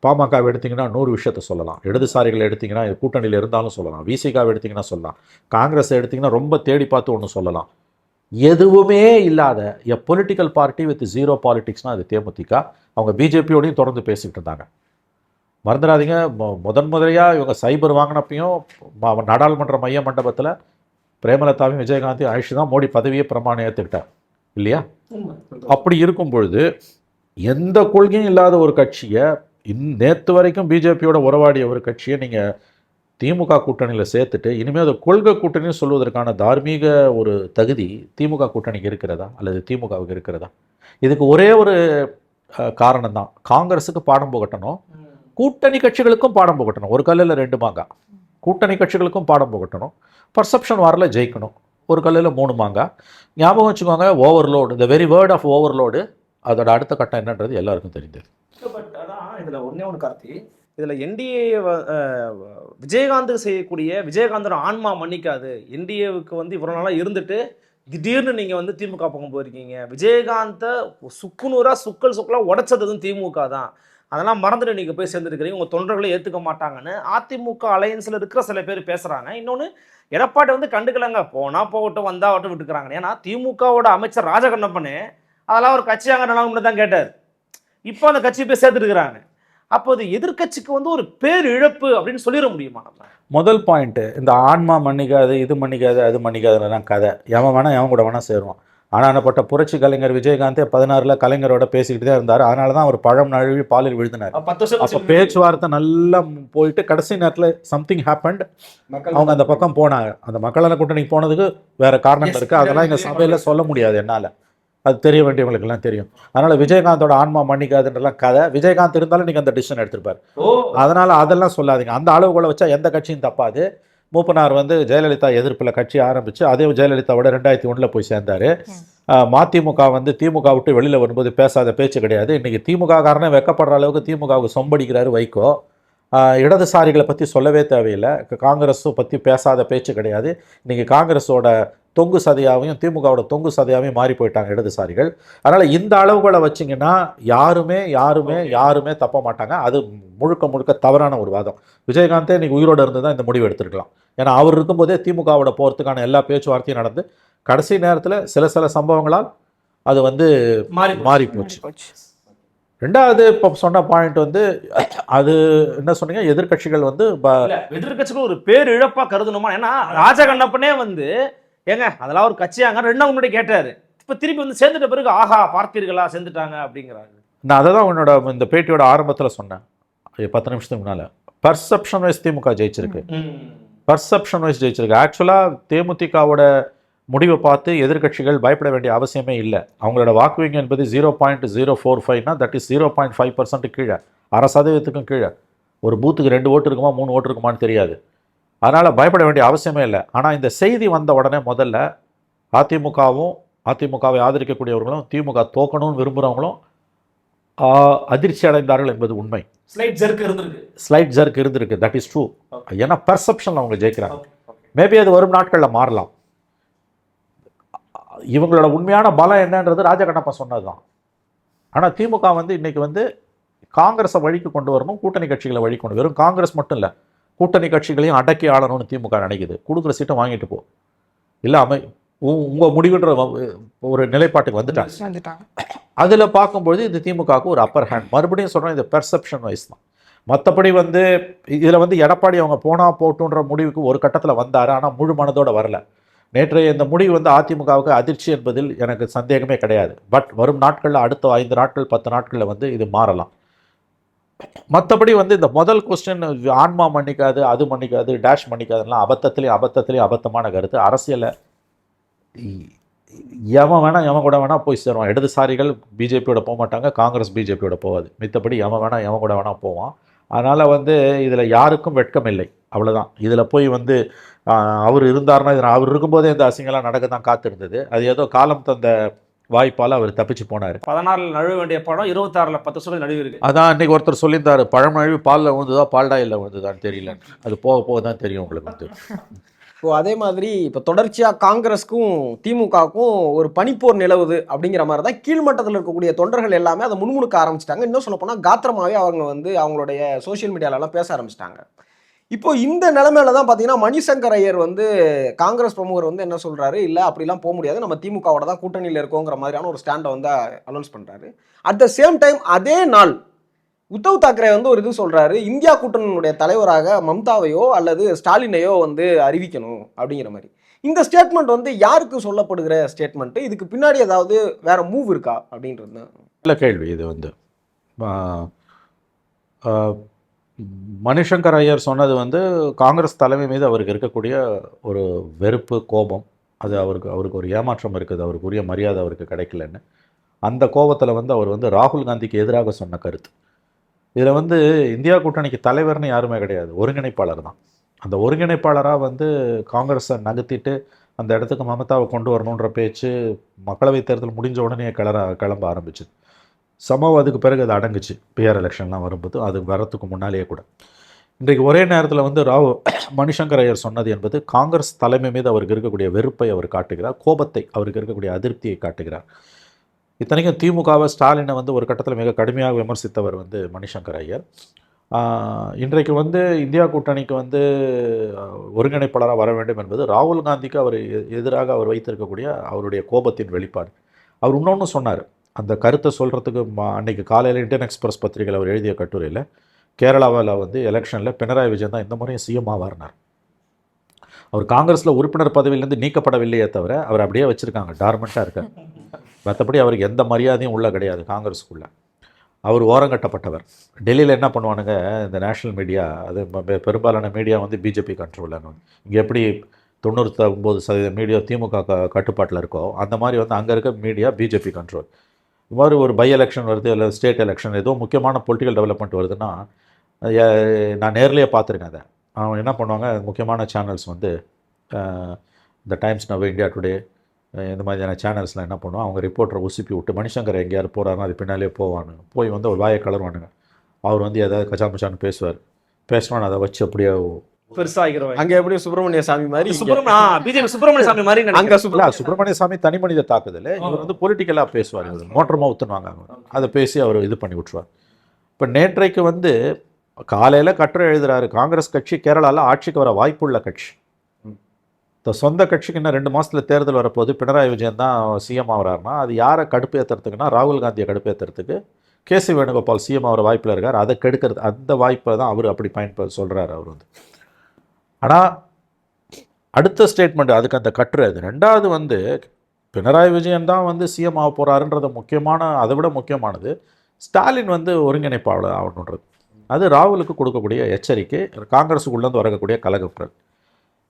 பாமகவை எடுத்திங்கன்னா 100 விஷயத்த சொல்லலாம். இடதுசாரிகளை எடுத்திங்கன்னா கூட்டணியில் இருந்தாலும் சொல்லலாம். விசிகாவை எடுத்திங்கன்னா சொல்லலாம். காங்கிரஸ் எடுத்திங்கன்னா ரொம்ப தேடி பார்த்து ஒன்று சொல்லலாம். எதுவுமே இல்லாத a political party with zero பாலிடிக்ஸ்னால் அது தேமுதிக. அவங்க பிஜேபியோடையும் தொடர்ந்து பேசிக்கிட்டு இருந்தாங்க. மறந்துடாதீங்க, முதன்முறையாக இவங்க சைபர் வாங்கினப்பையும் நாடாளுமன்ற மைய மண்டபத்தில் பிரேமலதாவையும் விஜயகாந்தையும் அழைச்சி தான் மோடி பதவியை பிரமாணம் ஏற்றுக்கிட்டார் இல்லையா? அப்படி இருக்கும் பொழுது எந்த கொள்கையும் இல்லாத ஒரு கட்சியை, நேற்று வரைக்கும் பிஜேபியோட உறவாடிய ஒரு கட்சியை நீங்கள் திமுக கூட்டணியில் சேர்த்துட்டு இனிமேல் அது கொள்கை கூட்டணின்னு சொல்வதற்கான தார்மீக ஒரு தகுதி திமுக கூட்டணிக்கு இருக்கிறதா அல்லது திமுகவுக்கு இருக்கிறதா? இதுக்கு ஒரே ஒரு காரணம் தான், காங்கிரஸுக்கு பாடம் புகட்டணும், கூட்டணி கட்சிகளுக்கும் பாடம் புகட்டணும். ஒரு கல்லில் 2 மாங்காய். கூட்டணி கட்சிகளுக்கும் பாடம் புகட்டணும், பர்செப்ஷன் வாரில் ஜெயிக்கணும். ஒரு கல்லில் 3 மாங்காய். ஞாபகம் வச்சுக்கோங்க, overload, the very word of overload, அதோட அடுத்த கட்டம் என்னன்றது எல்லாருக்கும் தெரிந்தது. பட் அதான் இதில் ஒன்று கார்த்தி, இதில் என்டிஏ விஜயகாந்துக்கு செய்யக்கூடிய விஜயகாந்தோட ஆன்மா மன்னிக்காது. என்டிஏவுக்கு வந்து இவ்வளோ நாளாக இருந்துட்டு திடீர்னு நீங்கள் வந்து திமுக பக்கம் போயிருக்கீங்க. விஜயகாந்தை சுக்குநூறாக சுக்கலாக உடைச்சதும் திமுக தான். அதெல்லாம் மறந்துட்டு நீங்கள் போய் சேர்ந்துருக்கிறீங்க, உங்கள் தொண்டர்களை ஏற்றுக்க மாட்டாங்கன்னு அதிமுக அலையன்ஸில் இருக்கிற சில பேர் பேசுகிறாங்க. இன்னொன்று, எடப்பாடி வந்து கண்டுக்கலங்க, போனால் போகட்டும் வந்தாவட்டும் விட்டுக்கிறாங்க. ஏன்னா திமுகவோட அமைச்சர் ராஜகண்ணப்பனே அதெல்லாம் ஒரு கட்சியாங்க நல்லா தான் கேட்டார். இப்போ அந்த கட்சி போய் சேர்த்துருக்குறாங்க. அப்போ அது எதிர்கட்சிக்கு வந்து ஒரு பேர் இழப்பு அப்படின்னு சொல்லிட முடியுமா? நம்ம முதல் பாயிண்ட்டு, இந்த ஆன்மா மன்னிக்காது, இது மன்னிக்காது, அது மன்னிக்காதுலாம் கதை. எவன் வேணால் எவன் கூட வேணால் சேருவான். ஆனால் என்னப்பட்ட புரட்சி கலைஞர் விஜயகாந்தே 16 கலைஞரோட பேசிக்கிட்டு தான் இருந்தார். அதனால தான் அவர் பழம் நழுவி பாலில் விழுந்தினார். அப்போ பேச்சுவார்த்தை நல்லா போயிட்டு கடைசி நேரத்தில் சம்திங் ஹேப்பண்ட். அவங்க அந்த பக்கம் போனாங்க. அந்த மக்களால் கூட்டணிக்கு போனதுக்கு வேற காரணம் இருக்குது. அதெல்லாம் எங்கள் சபையில் சொல்ல முடியாது என்னால், அது தெரிய வேண்டியவங்களுக்கெல்லாம் தெரியும். அதனால் விஜயகாந்தோட ஆன்மா மன்னிக்காதுன்றலாம் கதை. விஜயகாந்த் இருந்தாலும் நீங்கள் அந்த டிசிஷன் எடுத்திருப்பார். அதனால் அதெல்லாம் சொல்லாதீங்க. அந்த அளவுகளை வச்சா எந்த கட்சியும் தப்பாது. மூப்பனார் வந்து ஜெயலலிதா எதிர்ப்பில் கட்சி ஆரம்பித்து அதே ஜெயலலிதாவோட 2001 போய் சேர்ந்தார். மதிமுக வந்து திமுக விட்டு வெளியில் வரும்போது பேசாத பேச்சு கிடையாது. இன்றைக்கி திமுக காரனே வெக்கப்படுற அளவுக்கு திமுகவுக்கு சொம்படிக்கிறாரு வைகோ. இடதுசாரிகளை பற்றி சொல்லவே தேவையில்லை. காங்கிரஸும் பற்றி பேசாத பேச்சு கிடையாது. இன்றைக்கி காங்கிரஸோட தொங்கு சதையாவையும் திமுகவோட தொங்கு சதையாவையும் மாறி போயிட்டாங்க இடதுசாரிகள். அதனால் இந்த அளவுகளை வச்சிங்கன்னா யாருமே தப்ப மாட்டாங்க. அது முழுக்க தவறான ஒரு வாதம். விஜயகாந்தே இன்றைக்கி உயிரோடு இருந்து தான் இந்த முடிவு எடுத்திருக்கலாம். ஏன்னா அவர் இருக்கும்போதே திமுகவோட போகிறதுக்கான எல்லா பேச்சுவார்த்தையும் நடந்து கடைசி நேரத்தில் சில சம்பவங்களால் அது வந்து மாறி போச்சு. ரெண்டாவது இப்போ சொன்ன பாயிண்ட் வந்து, அது என்ன சொன்னீங்க, எதிர்கட்சிகள் வந்து எதிர்கட்சிகள் ஒரு பேர் இழப்பா கருதணுமா? ஏன்னா ராஜகண்ணப்பனே வந்து ஏங்க அதெல்லாம் ஒரு கட்சியாங்க 2 நாள் முன்னாடி கேட்டாரு. இப்போ திருப்பி வந்து சேர்ந்துட்ட பிறகு ஆஹா பார்த்தீர்களா சேர்ந்துட்டாங்க அப்படிங்கிறாங்க. நான் அதை தான் உன்னோட இந்த பேட்டியோட ஆரம்பத்தில் சொன்னேன் 10 நிமிஷத்துக்கு முன்னால். பர்செப்ஷன் வைஸ் திமுக ஜெயிச்சிருக்கு. ஆக்சுவலாக தேமுதிகவோட முடிவை பார்த்து எதிர்கட்சிகள் பயப்பட வேண்டிய அவசியமே இல்லை. அவங்களோட வாக்குவிங்க என்பது 0.045னா தட் இஸ் 0.5% கீழே, 0.5% கீழே. ஒரு பூத்துக்கு 2 ஓட்டு இருக்குமா 3 ஓட்டு இருக்குமான்னு தெரியாது. அதனால் பயப்பட வேண்டிய அவசியமே இல்லை. ஆனால் இந்த செய்தி வந்த உடனே முதல்ல அதிமுகவை ஆதரிக்கக்கூடியவர்களும் திமுக தோக்கணும்னு விரும்புகிறவங்களும் அதிர்ச்சி அடைந்தார்கள் என்பது உண்மை. ஸ்லைட் ஜர்க் இருந்திருக்கு. That is true. ஏன்னா பெர்செப்ஷனில் அவங்க ஜெயிக்கிறாங்க. மேபி அது வரும் நாட்களில் மாறலாம். இவங்களோட உண்மையான பலம் என்னன்றது ராஜகண்ணப்பா சொன்னது தான். ஆனால் திமுக வந்து இன்றைக்கி வந்து காங்கிரஸை வழிக்கு கொண்டு வரணும், கூட்டணி கட்சிகளை வழி கொண்டு வெறும் காங்கிரஸ் மட்டும் இல்லை, கூட்டணி கட்சிகளையும் அடக்கி ஆளணும்னு திமுக நினைக்குது. கொடுக்குற சீட்டை வாங்கிட்டு போ, இல்லாமல் உங்கள் முடிவுன்ற ஒரு நிலைப்பாட்டுக்கு வந்துட்டாங்க. அதில் பார்க்கும்பொழுது இந்த திமுகவுக்கு ஒரு அப்பர் ஹேண்ட். மறுபடியும் சொல்கிறேன், இது பெர்செப்ஷன் வைஸ் தான். மற்றபடி வந்து இதில் வந்து எடப்பாடி அவங்க போனால் போட்டுன்ற முடிவுக்கு ஒரு கட்டத்தில் வந்தார். ஆனால் முழு மனதோடு வரல. நேற்றைய இந்த முடிவு வந்து அதிமுகவுக்கு அதிர்ச்சி என்பதில் எனக்கு சந்தேகமே கிடையாது. பட் வரும் நாட்களில் அடுத்த 5 நாட்கள் 10 நாட்களில் வந்து இது மாறலாம். மற்றபடி வந்து இந்த முதல் கொஸ்டின் ஆன்மா மன்னிக்காது, அது மன்னிக்காது, டேஷ் மன்னிக்காதுலாம் அபத்தத்திலேயே அபத்தமான கருத்து. அரசியலை எவன் வேணால் எவன் கூட வேணால் போய் சேருவான். இடதுசாரிகள் பிஜேபியோட போக மாட்டாங்க, காங்கிரஸ் பிஜேபியோட போகாது. மித்தபடி எவன் வேணால் எவன் கூட வேணால் போவான். அதனால் வந்து இதில் யாருக்கும் வெட்கம் இல்லை, அவ்வளோதான். இதில் போய் வந்து அவர் இருந்தார்னா அவர் இருக்கும்போதே இந்த அசிங்கெல்லாம் நடக்க தான் காத்திருந்தது. அது ஏதோ காலம் தந்த வாய்ப்பால் அவர் தப்பிச்சு போனார். 16 நழுவ வேண்டிய படம் 26 10 நழுவி இருக்கு. அதான் அன்றைக்கி ஒருத்தர் சொல்லியிருந்தார், பழம் நழுவி பாலில் விழுந்துதா பால்டாயில் விழுந்துதான்னு தெரியல. அது போக போக தான் தெரியும் உங்களுக்கு வந்து. ஸோ அதே மாதிரி இப்போ தொடர்ச்சியாக காங்கிரஸுக்கும் திமுகவுக்கும் ஒரு பனிப்போர் நிலவுது அப்படிங்கிற மாதிரி தான் கீழ்மட்டத்தில் இருக்கக்கூடிய தொண்டர்கள் எல்லாமே அதை முன்முணுக்க ஆரம்பிச்சிட்டாங்க. இன்னும் சொல்ல போனால் காத்திரமாகவே அவங்க வந்து அவங்களுடைய சோஷியல் மீடியாலலாம் பேச ஆரம்பிச்சிட்டாங்க. இப்போ இந்த நிலைமையில தான் பார்த்தீங்கன்னா மணிசங்கர் ஐயர் வந்து காங்கிரஸ் பிரமுகர் வந்து என்ன சொல்றாரு, இல்லை அப்படிலாம் போக முடியாது, நம்ம திமுகவோட தான் கூட்டணியில் இருக்கோங்கிற மாதிரியான ஒரு ஸ்டாண்டை வந்து அனௌன்ஸ் பண்ணுறாரு. அட் த சேம் டைம் அதே நாள் உத்தவ் தாக்கரே வந்து ஒரு இது சொல்றாரு, இந்தியா கூட்டணியுடைய தலைவராக மம்தாவையோ அல்லது ஸ்டாலினையோ வந்து அறிவிக்கணும் அப்படிங்கிற மாதிரி. இந்த ஸ்டேட்மெண்ட் வந்து யாருக்கு சொல்லப்படுகிற ஸ்டேட்மெண்ட்? இதுக்கு பின்னாடி ஏதாவது வேற மூவ் இருக்கா அப்படின்றது தான் நல்ல கேள்வி. இது வந்து மணிசங்கர் ஐயர் சொன்னது வந்து காங்கிரஸ் தலைமை மீது அவருக்கு இருக்கக்கூடிய ஒரு வெறுப்பு, கோபம். அது அவருக்கு ஒரு ஏமாற்றம் இருக்குது, அவருக்கு உரிய மரியாதை அவருக்கு கிடைக்கலன்னு. அந்த கோபத்தில் வந்து அவர் வந்து ராகுல் காந்திக்கு எதிராக சொன்ன கருத்து. இதில் வந்து இந்தியா கூட்டணிக்கு தலைவர்னு யாருமே கிடையாது, ஒருங்கிணைப்பாளர் தான். அந்த ஒருங்கிணைப்பாளராக வந்து காங்கிரஸை நகர்த்திட்டு அந்த இடத்துக்கு மமதாவை கொண்டு வரணுன்ற பேச்சு மக்களவைத் தேர்தல் முடிஞ்ச உடனே கிளம்ப ஆரம்பிச்சுது. அதுக்கு பிறகு அது அடங்குச்சு. பிஆர் எலெக்ஷன்லாம் வரும்போது அது வரத்துக்கு முன்னாலேயே கூட. இன்றைக்கு ஒரே நேரத்தில் வந்து மணிசங்கர் ஐயர் சொன்னது என்பது காங்கிரஸ் தலைமை மீது அவருக்கு இருக்கக்கூடிய வெறுப்பை அவர் காட்டுகிறார், கோபத்தை, அவருக்கு இருக்கக்கூடிய அதிருப்தியை காட்டுகிறார். இத்தனைக்கும் திமுகவை, ஸ்டாலினை வந்து ஒரு கட்டத்தில் மிக கடுமையாக விமர்சித்தவர் வந்து மணிசங்கர் ஐயர். இன்றைக்கு வந்து இந்தியா கூட்டணிக்கு வந்து ஒருங்கிணைப்பாளராக வர வேண்டும் என்பது ராகுல் காந்திக்கு அவர் எதிராக அவர் வைத்திருக்கக்கூடிய அவருடைய கோபத்தின் வெளிப்பாடு. அவர் இன்னொன்று சொன்னார், அந்த கருத்தை சொல்கிறதுக்கு அன்றைக்கி காலையில் இந்தியன் எக்ஸ்பிரஸ் பத்திரிகையில் அவர் எழுதிய கட்டுரையில், கேரளாவில் வந்து எலெக்ஷனில் பினராயி விஜயன் தான் இந்த முறையும் சிஎம் ஆவார்னார். அவர் காங்கிரஸில் உறுப்பினர் பதவியிலேருந்து நீக்கப்படவில்லையே தவிர அவர் அப்படியே வச்சுருக்காங்க, டார்மெண்ட்டாக இருக்கார். மற்றபடி அவருக்கு எந்த மரியாதையும் உள்ள கிடையாது காங்கிரஸுக்குள்ளே. அவர் ஓரங்கட்டப்பட்டவர். டெல்லியில் என்ன பண்ணுவானுங்க இந்த நேஷ்னல் மீடியா, அது பெரும்பாலான மீடியா வந்து பிஜேபி கண்ட்ரோலில். இங்கே எப்படி 99% மீடியா திமுக கட்டுப்பாட்டில் இருக்கோ அந்த மாதிரி வந்து அங்கே இருக்க மீடியா பிஜேபி கண்ட்ரோல். இது மாதிரி ஒரு பை எலெக்ஷன் வருது, இல்லை ஸ்டேட் எலெக்ஷன், ஏதோ முக்கியமான பொலிட்டிக்கல் டெவலப்மெண்ட் வருதுன்னா நான் நேர்லேயே பார்த்துருக்கேன். அதை அவங்க என்ன பண்ணுவாங்க, முக்கியமான சேனல்ஸ் வந்து இந்த டைம்ஸ் நவ், இந்தியா டுடே, இந்த மாதிரியான சேனல்ஸ்லாம் என்ன பண்ணுவோம், அவங்க ரிப்போர்ட்டரை உசுப்பி விட்டு மணிசங்கர் எங்கேயாவது போகிறாருன்னா அது பின்னாலே போவானுங்க. போய் வந்து ஒரு வாயை கலருவானுங்க. அவர் வந்து ஏதாவது கச்சாமச்சான்னு பேசுவான்னு அதை வச்சு அப்படியே பெருசாகிறவங்க. அங்கே எப்படி சுப்பிரமணிய சாமி மாதிரி, பிஜேபி சுப்பிரமணிய சாமி மாதிரி அங்கே சுப்பிரமணிய சாமி தனி மனித தாக்குதல். இவர் வந்து பொலிட்டிக்கலாக பேசுவார், மோட்டரமாக ஊற்றுவாங்க, அதை பேசி அவர் இது பண்ணி விட்டுருவார். இப்போ நேற்றைக்கு வந்து காலையில் கட்டுரை எழுதுகிறாரு, காங்கிரஸ் கட்சி கேரளாவில் ஆட்சிக்கு வர வாய்ப்புள்ள கட்சி. சொந்த கட்சிக்கு இன்னும் 2 மாதத்தில் தேர்தல் வரப்போது, பினராயி விஜயன் தான் சிஎம் ஆகிறாருன்னா அது யாரை கடுப்பேற்றுறதுக்குன்னா ராகுல் காந்தியை கடுப்பேற்றுறதுக்கு கேசி வேணுகோபால் சிஎம் ஆகிற வாய்ப்பில் இருக்கார். அதை கெடுக்கிறது, அந்த வாய்ப்பை தான் அவர் அப்படி சொல்கிறார் அவர் வந்து. ஆனால் அடுத்த ஸ்டேட்மெண்ட் அதுக்கு அந்த கட்டுரை அது. 2வது வந்து பினராயி விஜயன் தான் வந்து சிஎம் ஆக போகிறாருன்றது முக்கியமான, அதை விட முக்கியமானது ஸ்டாலின் வந்து ஒருங்கிணைப்பாளர் ஆகணுன்றது. அது ராகுலுக்கு கொடுக்கக்கூடிய எச்சரிக்கை, காங்கிரஸுக்குள்ளேருந்து வரக்கூடிய கலகக்குரல்.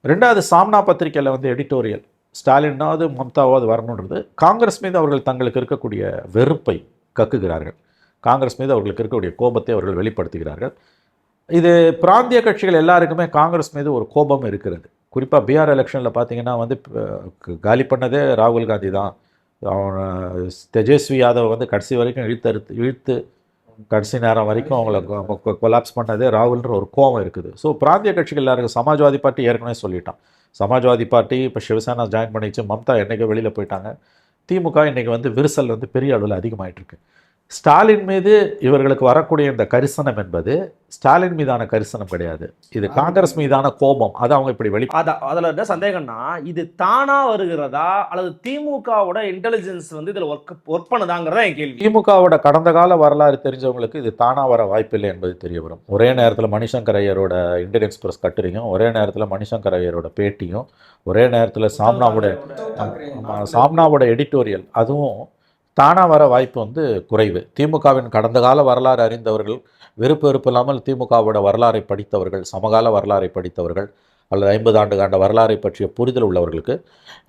2வது சாம்னா பத்திரிகையில் வந்து எடிட்டோரியல், ஸ்டாலினாவது மம்தாவாவது வரணுன்றது காங்கிரஸ் மீது அவர்கள் தங்களுக்கு இருக்கக்கூடிய வெறுப்பை கக்குகிறார்கள், காங்கிரஸ் மீது அவர்களுக்கு இருக்கக்கூடிய கோபத்தை அவர்கள் வெளிப்படுத்துகிறார்கள். இது பிராந்திய கட்சிகள் எல்லாருக்குமே காங்கிரஸ் மீது ஒரு கோபம் இருக்கிறது. குறிப்பாக பிஆர் எலெக்ஷனில் பார்த்தீங்கன்னா வந்து காலி பண்ணதே ராகுல் காந்தி தான். அவன் தேஜஸ்வி யாதவ் வந்து கடைசி வரைக்கும் இழுத்து கடைசி நேரம் வரைக்கும் அவங்கள கொலாப்ஸ் பண்ணதே ராகுல்ன்ற ஒரு கோபம் இருக்குது. ஸோ பிராந்திய கட்சிகள் எல்லாருக்கும், சமாஜ்வாதி பார்ட்டி ஏற்கனவே சொல்லிட்டான், சமாஜ்வாதி பார்ட்டி இப்போ சிவசேனா ஜாயின் பண்ணிச்சு, மம்தா என்றைக்கு வெளியில் போயிட்டாங்க. திமுக இன்றைக்கி வந்து விரிசல் வந்து பெரிய அளவில் அதிகமாகிட்டு இருக்கு. ஸ்டாலின் மீது இவர்களுக்கு வரக்கூடிய இந்த கரிசனம் என்பது ஸ்டாலின் மீதான கரிசனம் கிடையாது, இது காங்கிரஸ் மீதான கோபம். அது அவங்க இப்படி வெளி அதுல என்ன சந்தேகம்னா, இது தானா வருகிறதா அல்லது திமுகவோட இன்டெலிஜென்ஸ் வந்து இதுல ஒர்க் பண்ணுதாங்கிறதா என் கேள்வி. திமுகவோட கடந்த கால வரலாறு தெரிஞ்சவங்களுக்கு இது தானா வர வாய்ப்பில்லை என்பது தெரிய வரும். ஒரே நேரத்தில் மணிசங்கர் ஐயரோட இந்தியன் எக்ஸ்பிரஸ் கட்டுரையும், ஒரே நேரத்தில் மணிசங்கர் ஐயரோட பேட்டியும், ஒரே நேரத்தில் சாம்னாவோட எடிட்டோரியல், அதுவும் தானா வர வாய்ப்பு வந்து குறைவு. திமுகவின் கடந்த கால வரலாறு அறிந்தவர்கள், வெறுப்பு இல்லாமல் திமுகவோட வரலாறை படித்தவர்கள், சமகால வரலாறை படித்தவர்கள் அல்லது 50 ஆண்டு காண்ட வரலாறை பற்றிய புரிதல் உள்ளவர்களுக்கு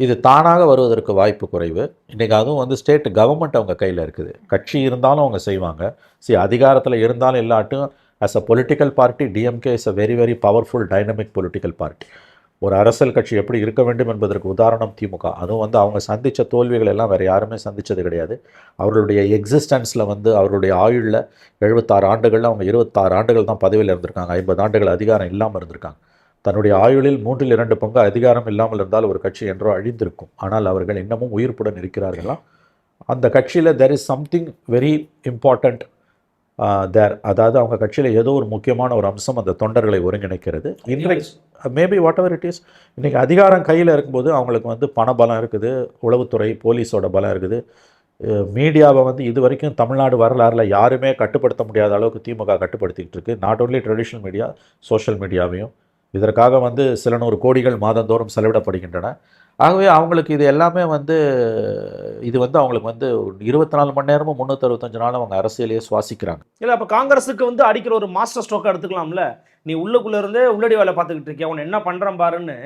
இது தானாக வருவதற்கு வாய்ப்பு குறைவு. இன்றைக்கி அதுவும் வந்து ஸ்டேட் கவர்மெண்ட் அவங்க கையில் இருக்குது. கட்சி இருந்தாலும் அவங்க செய்வாங்க. அதிகாரத்தில் இருந்தாலும் இல்லாட்டும் as a political party DMK is a very very powerful dynamic political party. ஒரு அரசியல் கட்சி எப்படி இருக்க வேண்டும் என்பதற்கு உதாரணம் திமுக. அதுவும் வந்து அவங்க சந்தித்த தோல்விகள் எல்லாம் வேறு யாருமே சந்தித்தது கிடையாது. அவர்களுடைய எக்ஸிஸ்டன்ஸில் வந்து அவர்களுடைய ஆயுளில் 76 ஆண்டுகளில் அவங்க 26 ஆண்டுகள் தான் பதவியில் இருந்திருக்காங்க. 50 ஆண்டுகள் அதிகாரம் இல்லாமல் இருந்திருக்காங்க. தன்னுடைய ஆயுளில் 3/2 பங்கு அதிகாரம் இல்லாமல் இருந்தால் ஒரு கட்சி என்றோ அழிந்திருக்கும். ஆனால் அவர்கள் இன்னமும் உயிர்ப்புடன் இருக்கிறார்களாம். அந்த கட்சியில் there is something very important தேர். அதாவது அவங்க கட்சியில் ஏதோ ஒரு முக்கியமான ஒரு அம்சம் அந்த தொண்டர்களை ஒருங்கிணைக்கிறது. இன்றைக்கு maybe what ever it is, இன்றைக்கி அதிகாரம் கையில் இருக்கும்போது அவங்களுக்கு வந்து பண பலம் இருக்குது, உளவுத்துறை போலீஸோட பலம் இருக்குது. மீடியாவை வந்து இது வரைக்கும் தமிழ்நாடு வரலாறில் யாருமே கட்டுப்படுத்த முடியாத அளவுக்கு திமுக கட்டுப்படுத்திக்கிட்டு இருக்குது. Not only traditional media, social மீடியாவையும். இதற்காக வந்து சில 100 கோடிகள் மாதந்தோறும் செலவிடப்படுகின்றன. ஆகவே அவங்களுக்கு இது எல்லாமே வந்து இது வந்து அவங்களுக்கு வந்து 24 மணி நேரமும் 365 நாளும் அவங்க அரசியலையே சுவாசிக்கிறாங்க. இல்லை, அப்போ காங்கிரஸுக்கு வந்து அடிக்கிற ஒரு மாஸ்டர் ஸ்ட்ரோக்காக எடுத்துக்கலாம்ல. நீ உள்ளுக்குள்ளே இருந்தே உள்ளடி வேலை பார்த்துக்கிட்டு இருக்கியா, அவன் என்ன பண்ணுறான் பாருன்னு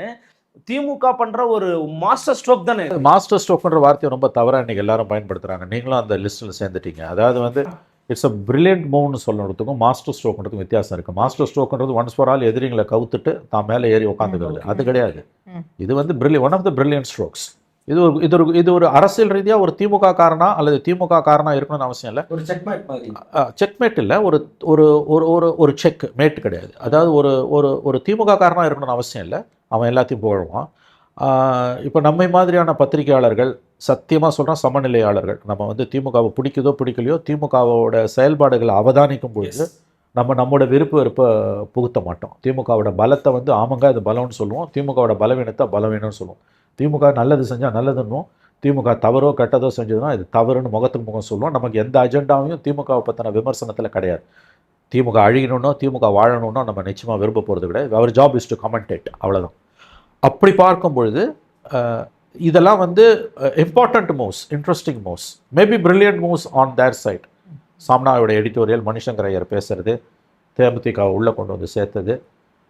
திமுக பண்ணுற ஒரு மாஸ்டர் ஸ்ட்ரோக் தானே. மாஸ்டர் ஸ்ட்ரோக்ன்ற வார்த்தையை ரொம்ப தவறாக இன்றைக்கி எல்லாரும் பயன்படுத்துகிறாங்க. நீங்களும் அந்த லிஸ்ட்டில் சேர்ந்துட்டீங்க. அதாவது வந்து இட்ஸ் அ பிரில்லியன்ட் மூவ்னு சொல்கிறதுக்கும் மாஸ்டர் ஸ்ட்ரோக்ன்றதுக்கும் வித்தியாசம் இருக்குது. மாஸ்டர் ஸ்ட்ரோக்ன்றது ஒன்ஸ் ஃபார் ஆல் எதிரிங்களை கவுத்துட்டு தான் மேலே ஏறி உட்காந்துக்கிறது, அது கிடையாது. இது வந்து one of the brilliant strokes. இது ஒரு அரசியல் ரீதியாக ஒரு திமுக காரனா அல்லது திமுக காரனா இருக்கணும்னு அவசியம் இல்லை. ஒரு செக்மேட் மாதிரி. செக்மேட் இல்லை, ஒரு ஒரு ஒரு ஒரு செக் மேட் கிடையாது. அதாவது ஒரு ஒரு ஒரு திமுக காரனா இருக்கணும்னு அவசியம் இல்லை, அவன் எல்லாத்தையும் புகழுவான். இப்போ நம்மை மாதிரியான பத்திரிகையாளர்கள், சத்தியமாக சொல்கிறோம் சமநிலையாளர்கள், நம்ம வந்து திமுகவை பிடிக்குதோ பிடிக்கலையோ திமுகவோட செயல்பாடுகளை அவதானிக்கும் பொழுது நம்மளோட வெறுப்பை புகுத்த மாட்டோம். திமுகவோட பலத்தை வந்து ஆமாங்க அது பலம்னு சொல்லுவோம், திமுகவோட பலவீனத்தை பலவீனம்னு சொல்லுவோம். திமுக நல்லது செஞ்சால் நல்லதுன்னும், திமுக தவறோ கெட்டதோ செஞ்சதுன்னா இது தவறுன்னு முகத்துக்கு முகம் சொல்லுவோம். நமக்கு எந்த அஜெண்டாவையும் திமுகவை பற்றின விமர்சனத்தில் கிடையாது. திமுக அழியணுன்னோ திமுக வாழணுன்னோ நம்ம நிச்சயமாக விரும்ப போகிறது கிடையாது. அவர் ஜாப் இஸ் டு கமெண்டேட், அவ்வளோதான். அப்படி பார்க்கும் பொழுது இதெல்லாம் வந்து important moves, interesting moves, maybe brilliant moves on their side. சாம்னாவோட எடிட்டோரியல், மணிசங்கர் ஐயர் பேசுறது, தேமுதிக உள்ளே கொண்டு வந்து சேர்த்தது,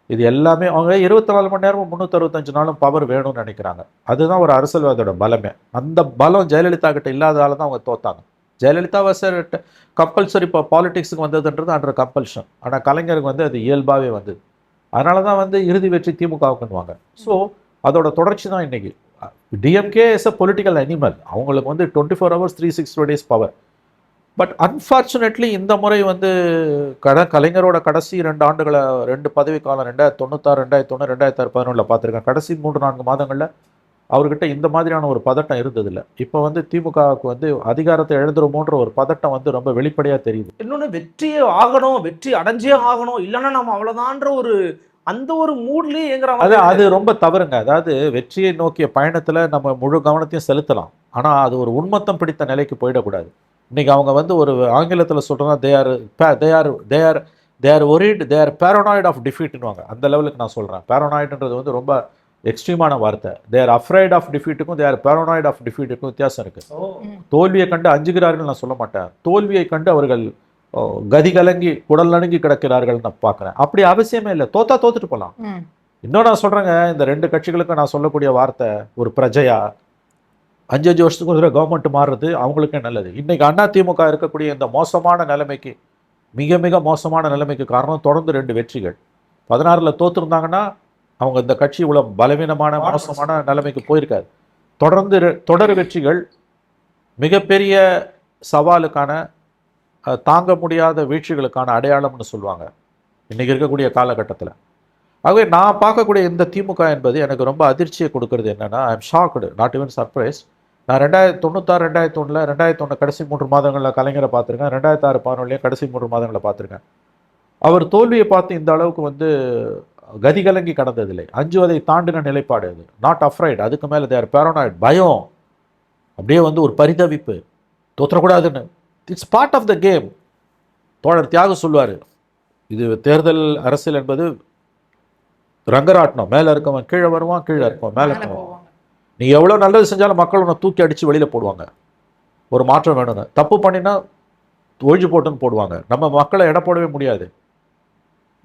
இது எல்லாமே அவங்க 24 மணி நேரமும் 365 நாளும் பவர் வேணும்னு நினைக்கிறாங்க. அதுதான் ஒரு அரசியல்வாதியோட பலமே. அந்த பலம் ஜெயலலிதா கிட்ட இல்லாததால தான் அவங்க தோத்தாங்க. ஜெயலலிதா வாஸ் கம்பல்சரி இப்போ பாலிடிக்ஸுக்கு வந்ததுன்றது அண்டர் கம்பல்ஷன். ஆனால் கலைஞருக்கு வந்து அது இயல்பாகவே வந்தது. அதனால தான் வந்து இறுதி வெற்றி திமுகவுக்குன்னுவாங்க. ஸோ அதோட தொடர்ச்சி தான் இன்றைக்கி. DMK is a political animal. அவங்களுக்கு வந்து 24 hours 365 days power. But unfortunately இந்த முறை வந்து கலைஞரோட கடைசி 2 ஆண்டுகளை 2 பதவி காலம் 1996, 2001, 2011 பார்த்துருக்கேன். கடைசி 3-4 மாதங்களில் அவர்கிட்ட இந்த மாதிரியான ஒரு பதட்டம் இருந்ததில்லை. இப்போ வந்து திமுகவுக்கு வந்து அதிகாரத்தை எழுந்துருமோன்ற ஒரு பதட்டம் வந்து ரொம்ப வெளிப்படையாக தெரியுது. இன்னொன்று வெற்றியே ஆகணும், வெற்றி அடைஞ்சே ஆகணும், இல்லைன்னா நம்ம அவ்வளோதான்ற ஒரு அந்த ஒரு மூட்லேயே எங்கிற அது ரொம்ப தவறுங்க. அதாவது வெற்றியை நோக்கிய பயணத்தில் நம்ம முழு கவனத்தையும் செலுத்தலாம், ஆனால் அது ஒரு உன்மத்தம் பிடித்த நிலைக்கு போயிடக்கூடாது. இன்றைக்கி அவங்க வந்து ஒரு ஆங்கிலத்தில் சொல்கிறதா they are worried, they are paranoid of டிஃபீட்னுவாங்க. அந்த லெவலுக்கு நான் சொல்கிறேன். பேரனாய்டுன்றது வந்து ரொம்ப எக்ஸ்ட்ரீமான வார்த்தை. தே ஆர் அஃப்ரைட் ஆஃப் டிஃபீட்டுக்கும் தே ஆர் பேரனாய்டு ஆஃப் டிஃபீட்டுக்கும் வித்தியாசம் இருக்குது. தோல்வியை கண்டு அஞ்சுகிறார்கள் நான் சொல்ல மாட்டேன், தோல்வியை கண்டு அவர்கள் கதி கலங்கி குடல் நடுங்கி கிடக்கிறார்கள் நான் பார்க்குறேன். அப்படி அவசியமே இல்லை, தோத்துட்டு போகலாம். இன்னும் நான் சொல்கிறேங்க, இந்த 2 கட்சிகளுக்கும் நான் சொல்லக்கூடிய வார்த்தை, ஒரு பிரஜையா 5 வருஷத்துக்கு ஒரு கவர்மெண்ட் மாறுறது அவங்களுக்கே நல்லது. இன்றைக்கி அதிமுக இருக்கக்கூடிய இந்த மோசமான நிலைமைக்கு, மிக மிக மோசமான நிலைமைக்கு காரணம் தொடர்ந்து 2 வெற்றிகள். 16 தோற்றுருந்தாங்கன்னா அவங்க இந்த கட்சி இவ்வளோ பலவீனமான மோசமான நிலைமைக்கு போயிருக்காது. தொடர்ந்து தொடர் வெற்றிகள் மிகப்பெரிய சவாலுக்கான, தாங்க முடியாத வீழ்ச்சிகளுக்கான அடையாளம்னு சொல்லுவாங்க இன்றைக்கி இருக்கக்கூடிய காலகட்டத்தில். ஆகவே நான் பார்க்கக்கூடிய இந்த திமுக என்பது எனக்கு ரொம்ப அதிர்ச்சியை கொடுக்கறது என்னென்னா, I am shocked, not even surprise. நான் 2096 2001 2001 கடைசி 3 மாதங்களில் கலைஞரை பார்த்துருக்கேன், 2006 11 கடைசி 3 மாதங்களில் பார்த்துருக்கேன். அவர் தோல்வியை பார்த்து இந்த அளவுக்கு வந்து கதிகலங்கி கடந்ததில்லை. அஞ்சுவதை தாண்டின நிலைப்பாடு அது. Not afraid. அதுக்கு மேலே தேர் பேரனாய்ட், பயம், அப்படியே வந்து ஒரு பரிதவிப்பு, தோற்றக்கூடாதுன்னு. It's part of the game. தோழர் தியாகம் சொல்வார், இது தேர்தல் அரசியல் என்பது ரங்கராட்டனம். மேலே இருக்கவன் கீழே வருவான், கீழே இருக்கவன் மேலே இருக்கவன். போவாங்க. நீ எவ்வளோ நல்லது செஞ்சாலும் மக்கள் உன்னை தூக்கி அடித்து வெளியில் போடுவாங்க. ஒரு மாற்றம் வேணும்னு. தப்பு பண்ணினா ஒழிஞ்சு போட்டுன்னு போடுவாங்க. நம்ம மக்களை எடை போடவே முடியாது.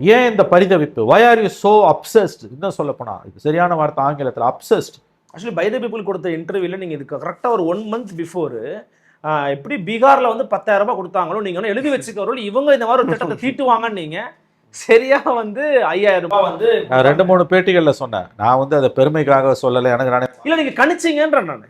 ஏன் இந்த பரிதவிப்பு? why are you so obsessed? இன்னும் சொல்லப்போனால் இது சரியான வார்த்தை ஆங்கிலத்தில், obsessed. Actually by the people கொடுத்த இன்டர்வியூல நீங்க இதுக்கு கரெக்டாக ஒரு 1 month பிஃபோர் எப்படி பீகார்ல வந்து 10,000 ரூபாய் கொடுத்தாங்களோ நீங்க வந்து எழுதி வச்சுக்கிறோம், இவங்க இந்த மாதிரி ஒரு திட்டத்தை தீட்டுவாங்கன்னு நீங்க சரியா வந்து 5,000 ரூபாய் வந்து நான் 2-3 பேட்டிகளில் சொன்னேன். நான் வந்து அதை பெருமைக்காக சொல்லலை, எனக்கு நானே. இல்ல நீங்க கணிச்சீங்கன்ற நான்.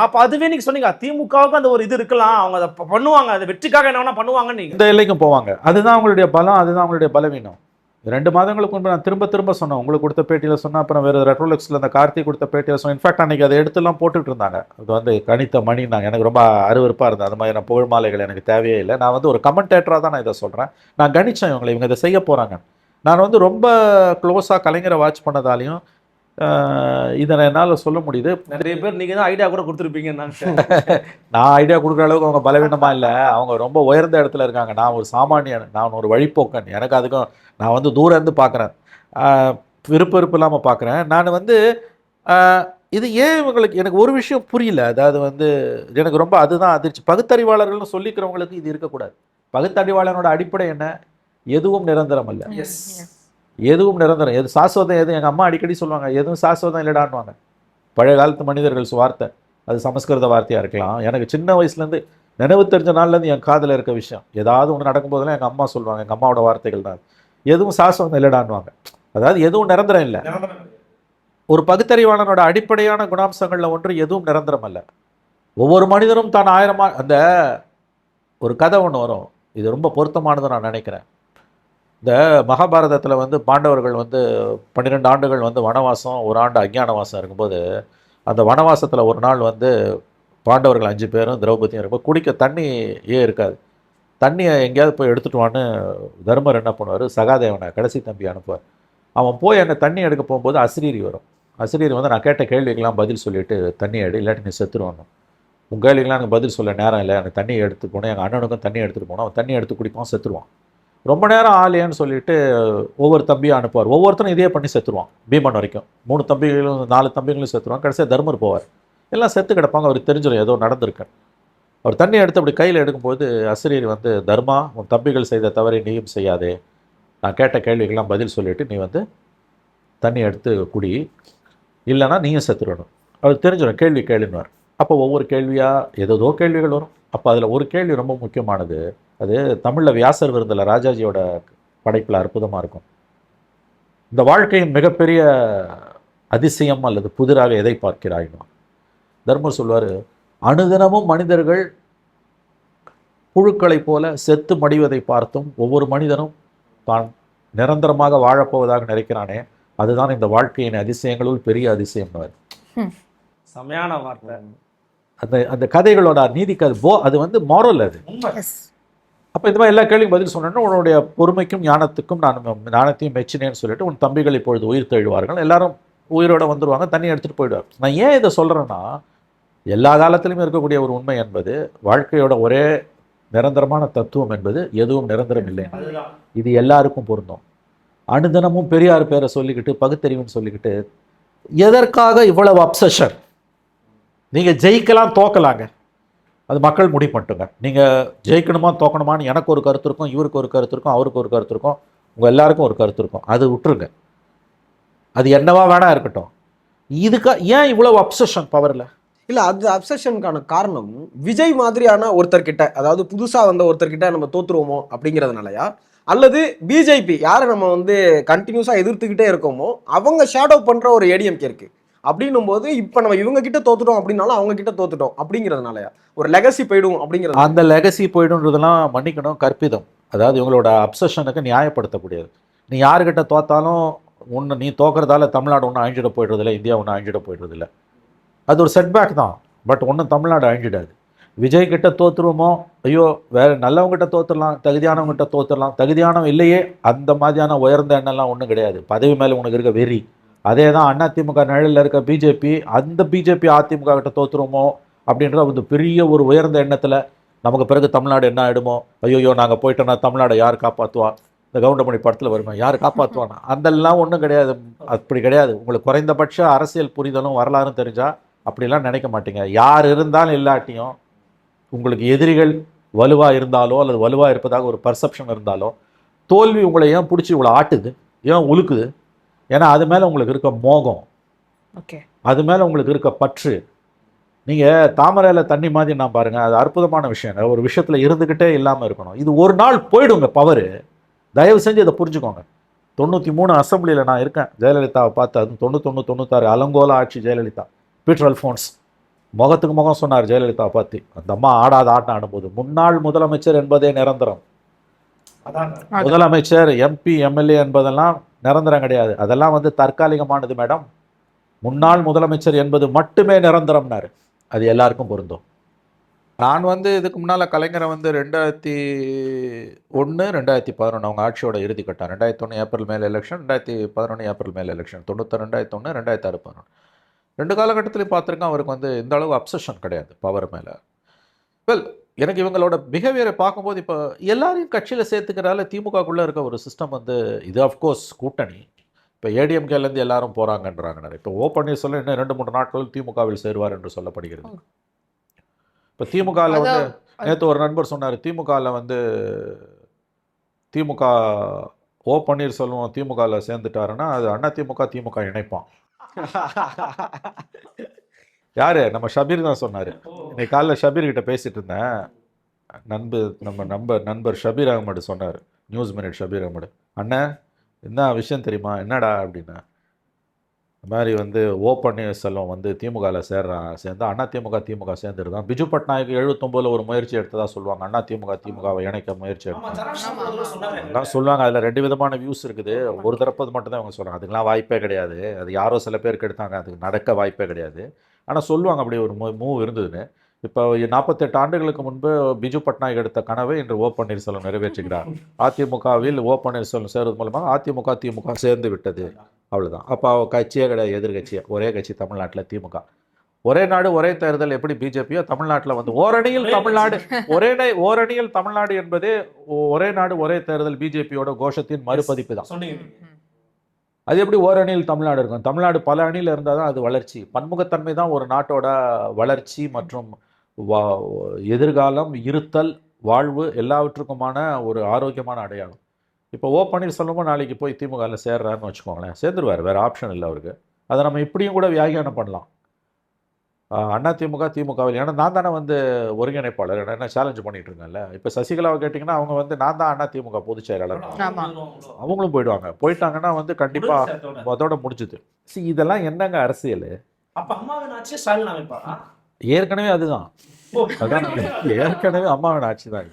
அப்ப அதுவே நீங்க சொன்னீங்க திமுகவுக்கு அந்த ஒரு இது இருக்கலாம், அவங்க அதை பண்ணுவாங்க, அதை வெற்றிக்காக என்ன வேணா பண்ணுவாங்கன்னு நீங்க. இந்த எல்லைக்கும் போவாங்க. அதுதான் அவங்களுடைய பலம், அதுதான் அவங்களுடைய பலவீனம். 2 மாதங்களுக்கு முன்பு நான் திரும்ப சொன்னேன். உங்களுக்கு கொடுத்த பேட்டியில் சொன்னேன், அப்புறம் வேறு ரெட்ரோலெக்ஸில் அந்த கார்த்திக் கொடுத்த பேட்டியில் சொன்னேன். இன்ஃபேக்ட் அன்றைக்கி அதை எடுத்துலாம் போட்டுட்டு இருந்தாங்க. அது வந்து கணித்த மணினாங்க. எனக்கு ரொம்ப அருவருப்பாக இருந்தது. அது மாதிரி நான் புகழ் மாலைகள் எனக்கு தேவையே இல்லை. நான் வந்து ஒரு கமெண்டேட்டராக தான் நான் இதை சொல்கிறேன். நான் கணிச்சேன் இவங்க இதை செய்ய போகிறாங்க. நான் வந்து ரொம்ப க்ளோஸாக கலைஞரை வாட்ச் பண்ணதாலையும் இதை என்னால் சொல்ல முடியுது. நிறைய பேர் நீங்க தான் ஐடியா கூட கொடுத்துருப்பீங்க. நான் ஐடியா கொடுக்குற அளவுக்கு அவங்க பலவீனமாக இல்லை. அவங்க ரொம்ப உயர்ந்த இடத்துல இருக்காங்க. நான் ஒரு சாமானியன், நான் ஒரு வழிப்போக்கன். எனக்கு அதுக்கும் நான் வந்து தூரம் இருந்து பார்க்குறேன், விருப்பம் இல்லாமல் பார்க்குறேன். நான் வந்து இது ஏன் இவங்களுக்கு எனக்கு ஒரு விஷயம் புரியல. அதாவது வந்து எனக்கு ரொம்ப அதுதான் அதிர்ச்சி. பகுத்தறிவாளர்கள்னு சொல்லிக்கிறவங்களுக்கு இது இருக்கக்கூடாது. பகுத்தறிவாளனோட அடிப்படை என்ன? எதுவும் நிரந்தரம் அல்ல. எதுவும் நிரந்தரம், எது சாஸ்வதம், எது எங்கள் அம்மா அடிக்கடி சொல்லுவாங்க, எதுவும் சாஸ்வதம் இல்லைடான்வாங்க. பழைய காலத்து மனிதர்கள் வார்த்தை, அது சமஸ்கிருத வார்த்தையாக இருக்கலாம். எனக்கு சின்ன வயசுலேருந்து நினைவு தெரிஞ்ச நாள்லேருந்து என் காதில் இருக்க விஷயம், ஏதாவது ஒன்று நடக்கும்போதெல்லாம் எங்கள் அம்மா சொல்லுவாங்க, எங்கள் அம்மாவோட வார்த்தைகள் தான், எதுவும் சாஸ்வதம் இல்லைடான்வாங்க. அதாவது எதுவும் நிரந்தரம் இல்லை. ஒரு பகுத்தறிவாளனோட அடிப்படையான குணாம்சங்களில் ஒன்று எதுவும் நிரந்தரம் அல்ல. ஒவ்வொரு மனிதனும் தான் 1000 அந்த ஒரு கதை ஒன்று வரும், இது ரொம்ப பொருத்தமானது நான் நினைக்கிறேன். இந்த மகாபாரதத்தில் வந்து பாண்டவர்கள் வந்து 12 ஆண்டுகள் வந்து வனவாசம், 1 ஆண்டு அஞ்ஞானவாசம் இருக்கும்போது, அந்த வனவாசத்தில் ஒரு நாள் வந்து பாண்டவர்கள் 5 பேரும் திரௌபதியும் இருக்கும்போது குடிக்க தண்ணியே இருக்காது. தண்ணியை எங்கேயாவது போய் எடுத்துகிட்டு வான்னு தர்மர் என்ன பண்ணுவார், சகாதேவனை கடைசி தம்பி அனுப்புவார். அவன் போய் அங்கே தண்ணி எடுக்க போகும்போது அசிரீரி வரும். அசிரீரி வந்து நான் கேட்ட கேள்விக்கெல்லாம் பதில் சொல்லிவிட்டு தண்ணி எடு, இல்லாட்டி நீ செத்துருவானு. உங்கள் கேள்விக்கெல்லாம் எனக்கு பதில் சொல்ல நேரம் இல்லை, எனக்கு தண்ணி எடுத்து போனேன், எங்கள் அண்ணனுக்கும் தண்ணி எடுத்துகிட்டு போனோம், அவன் தண்ணி எடுத்து குடிப்பான், செத்துருவான். ரொம்ப நேரம் ஆலையான்னு சொல்லிட்டு ஒவ்வொரு தம்பியும் அனுப்புவார். ஒவ்வொருத்தரும் இதே பண்ணி செத்துருவான். பீமன் வரைக்கும் 3 தம்பிகளும் 4 தம்பிகளும் செத்துருவான். கடைசியாக தர்மர் போவார். எல்லாம் செத்து கிடப்பாங்க. அவருக்கு தெரிஞ்சிடும் ஏதோ நடந்திருக்கு. அவர் தண்ணி எடுத்து அப்படி கையில் எடுக்கும்போது அசிரியர் வந்து, தர்மா, உன் தம்பிகள் செய்த தவறை நீயும் செய்யாதே, நான் கேட்ட கேள்விக்கெல்லாம் பதில் சொல்லிவிட்டு நீ வந்து தண்ணி எடுத்து குடி, இல்லைனா நீயும் செத்துடணும். அவருக்கு தெரிஞ்சிடும் கேள்வி கேளுன்னுவார். அப்போ ஒவ்வொரு கேள்வியாக ஏதோ கேள்விகள் வரும். அப்போ அதில் ஒரு கேள்வி ரொம்ப முக்கியமானது. அது தமிழில் வியாசர் விருந்தில் ராஜாஜியோட படைப்பில் அற்புதமாக இருக்கும். இந்த வாழ்க்கையின் மிகப்பெரிய அதிசயம் அல்லது புதிராக எதை பார்க்கிறாயினோ, தர்மர் சொல்வார், அனுதினமும் மனிதர்கள் புழுக்களைப் போல செத்து மடிவதை பார்த்தும் ஒவ்வொரு மனிதனும் தான் நிரந்தரமாக வாழப்போவதாக நினைக்கிறானே, அதுதான் இந்த வாழ்க்கையின் அதிசயங்களுள் பெரிய அதிசயம்னு. செமையான வார்த்தை. அந்த அந்த கதைகளோட நீதிக்கு அது வந்து மாரல். அது அப்போ இந்த மாதிரி எல்லா கேள்வியும் பதில் சொன்னேன்னா, உன்னுடைய பொறுமைக்கும் ஞானத்துக்கும் நான் ஞானத்தையும் மெச்சினேன்னு சொல்லிட்டு, உன் தம்பிகள் இப்பொழுது உயிர் தெழுவார்கள், எல்லாரும் உயிரோட வந்துடுவாங்க, தண்ணி எடுத்துகிட்டு போயிடுவார். நான் ஏன் இதை சொல்கிறேன்னா, எல்லா காலத்திலையும் இருக்கக்கூடிய ஒரு உண்மை என்பது, வாழ்க்கையோட ஒரே நிரந்தரமான தத்துவம் என்பது எதுவும் நிரந்தரம் இல்லை. இது எல்லாருக்கும் பொருந்தும். அனுதினமும் பெரியார் பேரை சொல்லிக்கிட்டு பகுத்தறிவுன்னு சொல்லிக்கிட்டு எதற்காக இவ்வளவு அப்சஷன்? நீங்கள் ஜெயிக்கலாம் தோக்கலாங்க, அது மக்கள் முடிவு பண்ணிட்டுங்க. நீங்கள் ஜெயிக்கணுமா தோக்கணுமான்னு எனக்கு ஒரு கருத்து இருக்கும், இவருக்கு ஒரு கருத்து இருக்கும், அவருக்கு ஒரு கருத்து இருக்கும், உங்கள் எல்லாருக்கும் ஒரு கருத்து இருக்கும். அது விட்டுருங்க, அது என்னவா வேணா இருக்கட்டும். இதுக்கு ஏன் இவ்வளவு அப்சஷன் பவரில்? இல்லை, அது அப்சஷனுக்கான காரணம் விஜய் மாதிரியான ஒருத்தர்கிட்ட, அதாவது புதுசாக வந்த ஒருத்தர்கிட்ட நம்ம தோற்றுருவோமோ அப்படிங்கிறதுனாலயா, அல்லது பிஜேபி யாரை நம்ம வந்து கண்டினியூஸாக எதிர்த்துக்கிட்டே இருக்கோமோ அவங்க ஷேடோ பண்ணுற ஒரு ஏடிஎம்கே இருக்குது அப்படின்னும் போது, இப்போ நம்ம இவங்க கிட்ட தோத்துட்டோம் அப்படின்னாலும் அவங்க கிட்ட தோத்துட்டோம் அப்படிங்கிறதுனாலயா ஒரு லெகசி போயிடும் அப்படிங்கிறது. அந்த லெகசி போயிடும்ன்றதெல்லாம் மன்னிக்கணும், கற்பிதம். அதாவது இவங்களோட அப்சஷனுக்கு நியாயப்படுத்தக்கூடியது. நீ யாருக்கிட்ட தோத்தாலும் நீ தோக்கிறதால தமிழ்நாடு ஒன்றும் அழிஞ்சிட போயிடுறதில்ல, இந்தியா ஒன்றும் அழிஞ்சிட போயிடுறதில்ல. அது ஒரு செட்பேக் தான். பட் ஒன்றும் தமிழ்நாடு அழிஞ்சிடாது. விஜய் கிட்ட தோற்றுருவோமோ, ஐயோ வேற நல்லவங்ககிட்ட தோற்றுடலாம், தகுதியானவங்ககிட்ட தோற்றுடலாம், தகுதியானவன் இல்லையே, அந்த மாதிரியான உயர்ந்த எண்ணம்லாம் ஒன்றும் கிடையாது. பதவி மேலே உனக்கு இருக்க வெறி. அதே தான் அதிமுக நிழலில் இருக்க பிஜேபி, அந்த பிஜேபி அதிமுக கிட்ட தோற்றுருவோமோ அப்படின்ற ஒரு பெரிய ஒரு உயர்ந்த எண்ணத்தில் நமக்கு பிறகு தமிழ்நாடு என்ன ஆகிடுமோ, ஐயோ நாங்கள் போயிட்டோன்னா தமிழ்நாடை யார் காப்பாற்றுவா, இந்த கவுண்டமணி படத்தில் வருமா யார் காப்பாற்றுவானா, அதெல்லாம் ஒன்றும் கிடையாது. அப்படி கிடையாது. உங்களுக்கு குறைந்தபட்ச அரசியல் புரிதலும் வரலாறும் தெரிஞ்சால் அப்படிலாம் நினைக்க மாட்டீங்க. யார் இருந்தாலும் இல்லாட்டியும் உங்களுக்கு எதிரிகள் வலுவாக இருந்தாலோ அல்லது வலுவாக இருப்பதாக ஒரு பர்செப்ஷன் இருந்தாலோ தோல்வி உங்களை ஏன் பிடிச்சி இவ்வளோ ஆட்டுது, ஏன் உழுக்குது? ஏன்னா அது மேலே உங்களுக்கு இருக்க மோகம், ஓகே, அது மேலே உங்களுக்கு இருக்க பற்று. நீங்கள் தாமரையில் தண்ணி மாதிரி நான் பாருங்கள், அது அற்புதமான விஷயங்க. ஒரு விஷயத்தில் இருந்துக்கிட்டே இல்லாமல் இருக்கணும். இது ஒரு நாள் போயிடுங்க பவர். தயவு செஞ்சு இதை புரிஞ்சுக்கோங்க. 93 அசம்பிளியில் நான் இருக்கேன் ஜெயலலிதாவை பார்த்து. அது 91 96 அலங்கோல ஆட்சி ஜெயலலிதா. பீட்டர் அல்ஃபோன்ஸ் முகத்துக்கு முகம் சொன்னார் ஜெயலலிதாவை பார்த்து, அந்த அம்மா ஆடாத ஆட்டம் ஆடும்போது, முன்னாள் முதலமைச்சர் என்பதே நிரந்தரம். முதலமைச்சர் எம்பி எம்எல்ஏ என்பதெல்லாம் நிரந்தரம் கிடையாது, அதெல்லாம் வந்து தற்காலிகமானது மேடம். முன்னாள் முதலமைச்சர் என்பது மட்டுமே நிரந்தரம்னாரு. அது எல்லாருக்கும் பொருந்தும். நான் வந்து இதுக்கு முன்னால் கலைஞரை வந்து 2001 2011 அவங்க ஆட்சியோட இறுதி கட்டம். 2001 ஏப்ரல் மேல் எலெக்ஷன், 2011 ஏப்ரல் மேல் எலெக்ஷன், 2001 2006 11 2 காலகட்டத்திலையும் பார்த்துருக்கேன். அவருக்கு வந்து இந்த அளவு அப்சஷன் கிடையாது பவர் மேலே. வெல், எனக்கு இவங்களோட பிஹேவியரை பார்க்கும்போது இப்போ எல்லாரையும் கட்சியில் சேர்த்துக்கிறால திமுகக்குள்ளே இருக்க ஒரு சிஸ்டம் வந்து இது அஃப்கோர்ஸ் கூட்டணி. இப்போ ஏடிஎம்கேலேருந்து எல்லாரும் போகிறாங்கன்றாங்க. இப்போ ஓ பன்னீர்செல்வம் இன்னும் 2-3 நாட்களில் திமுகவில் சேருவார் என்று சொல்லப்படுகிறது. இப்போ திமுகவில் வந்து நேற்று ஒரு நண்பர் சொன்னார், திமுகவில் வந்து திமுக ஓ பன்னீர்செல்வம் திமுகவில் சேர்ந்துட்டாருன்னா அது அதிமுக திமுக இணைப்பான். யாரு? நம்ம ஷபீர் தான் சொன்னார். இன்னைக்கு காலைல ஷபீர் கிட்ட பேசிட்டு இருந்தேன். நண்பர் ஷபீர் அகமது சொன்னார், நியூஸ் மினிட் ஷபீர் அகமது, அண்ணன் என்ன விஷயம் தெரியுமா? என்னடா அப்படின்னா, இந்த மாதிரி வந்து ஓ பன்னீர்செல்வம் வந்து திமுகவில் சேர்ந்தா திமுக சேர்ந்துருதான். பிஜு பட்நாயக் 79 ஒரு முயற்சி எடுத்ததா சொல்லுவாங்க, திமுகவை இணைக்க முயற்சி எடுத்ததான் சொல்லுவாங்க. அதில் 2 விதமான வியூஸ் இருக்குது. ஒரு தரப்பது மட்டும்தான் அவங்க சொல்கிறாங்க, அதுக்கெலாம் வாய்ப்பே கிடையாது, அது யாரோ சில பேருக்கு எடுத்தாங்க, அதுக்கு நடக்க வாய்ப்பே கிடையாது. ஆனால் சொல்லுவாங்க அப்படி ஒரு மூவ் இருந்ததுன்னு. இப்போ 48 ஆண்டுகளுக்கு முன்பு பிஜு பட்நாயக் எடுத்த கனவை இன்று ஓ பன்னீர்செல்வம் நிறைவேற்றுகிறார். அதிமுகவில் ஓ பன்னீர்செல்வம் சேர்வது மூலமாக திமுக சேர்ந்து விட்டது, அவ்வளோதான். அப்போ கட்சியே கிடையாது, எதிர்கட்சியே, ஒரே கட்சி தமிழ்நாட்டில் திமுக. ஒரே நாடு ஒரே தேர்தல் எப்படி பிஜேபியோ தமிழ்நாட்டில் வந்து ஓரணியில் தமிழ்நாடு ஓரணியில் தமிழ்நாடு என்பதே ஒரே நாடு ஒரே தேர்தல் பிஜேபியோட கோஷத்தின் மறுபதிப்பு தான். அது எப்படி ஓரணியில் தமிழ்நாடு இருக்கும்? தமிழ்நாடு பல அணியில் இருந்தால் தான் அது வளர்ச்சி. பன்முகத்தன்மை தான் ஒரு நாட்டோட வளர்ச்சி மற்றும் எதிர்காலம், இருத்தல், வாழ்வு எல்லாவற்றுக்குமான ஒரு ஆரோக்கியமான அடையாளம். இப்போ ஓ பன்னீர்செல்வமும் நாளைக்கு போய் திமுகவில் சேர்றாருன்னு வச்சுக்கோங்களேன், சேர்ந்துருவார், வேறு ஆப்ஷன் இல்லை அவருக்கு. அதை நம்ம இப்படியும் கூட வியாகியானம் பண்ணலாம். திமுகவில், ஏன்னா நான் தானே வந்து ஒருங்கிணைப்பாளர், என்ன சேலஞ்ச் பண்ணிட்டு இருக்கேன்ல. இப்போ சசிகலாவை கேட்டிங்கன்னா அவங்க வந்து நான் தான் அதிமுக பொதுச் செயலாளர், அவங்களும் போயிட்டாங்கன்னா வந்து கண்டிப்பாக அதோட முடிஞ்சுது. இதெல்லாம் என்னங்க அரசியல்? ஏற்கனவே அதுதான், ஏற்கனவே அம்மாவின் ஆட்சி தான்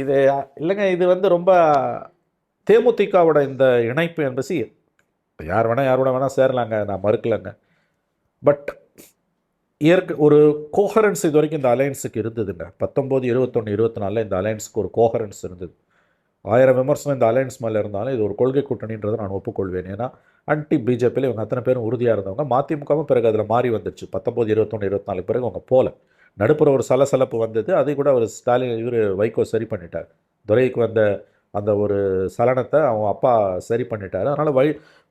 இது இல்லைங்க. இது வந்து ரொம்ப தேமுதிகவோட இந்த இணைப்பு என்பது யாரோட வேணால் சேரலாங்க, நான் மறுக்கலைங்க. பட் ஒரு கோஹரன்ஸ் இது வரைக்கும் இந்த அலையன்ஸுக்கு இருந்ததுங்க. 19, 21, 24 இந்த அலையன்ஸுக்கு ஒரு கோஹரன்ஸ் இருந்தது. 1000 விமர்சனம் இந்த அலையன்ஸ் மேலே இருந்தாலும் இது ஒரு கொள்கை கூட்டணின்றதை நான் ஒப்புக்கொள்வேன். ஏன்னா பிஜேபியில் இவங்க அத்தனை பேரும் உறுதியாக இருந்தவங்க. மதிமுகவும் பிறகு அதில் மாறி வந்துடுச்சு. 19, 21, 24 பிறகு அவங்க போல நடுப்புற ஒரு சலசலப்பு வந்தது. அதை கூட அவர் ஸ்டாலின் வைகோ சரி பண்ணிட்டார். துரைக்கு வந்த அந்த ஒரு சலனத்தை அவங்க அப்பா சரி பண்ணிட்டார். அதனால்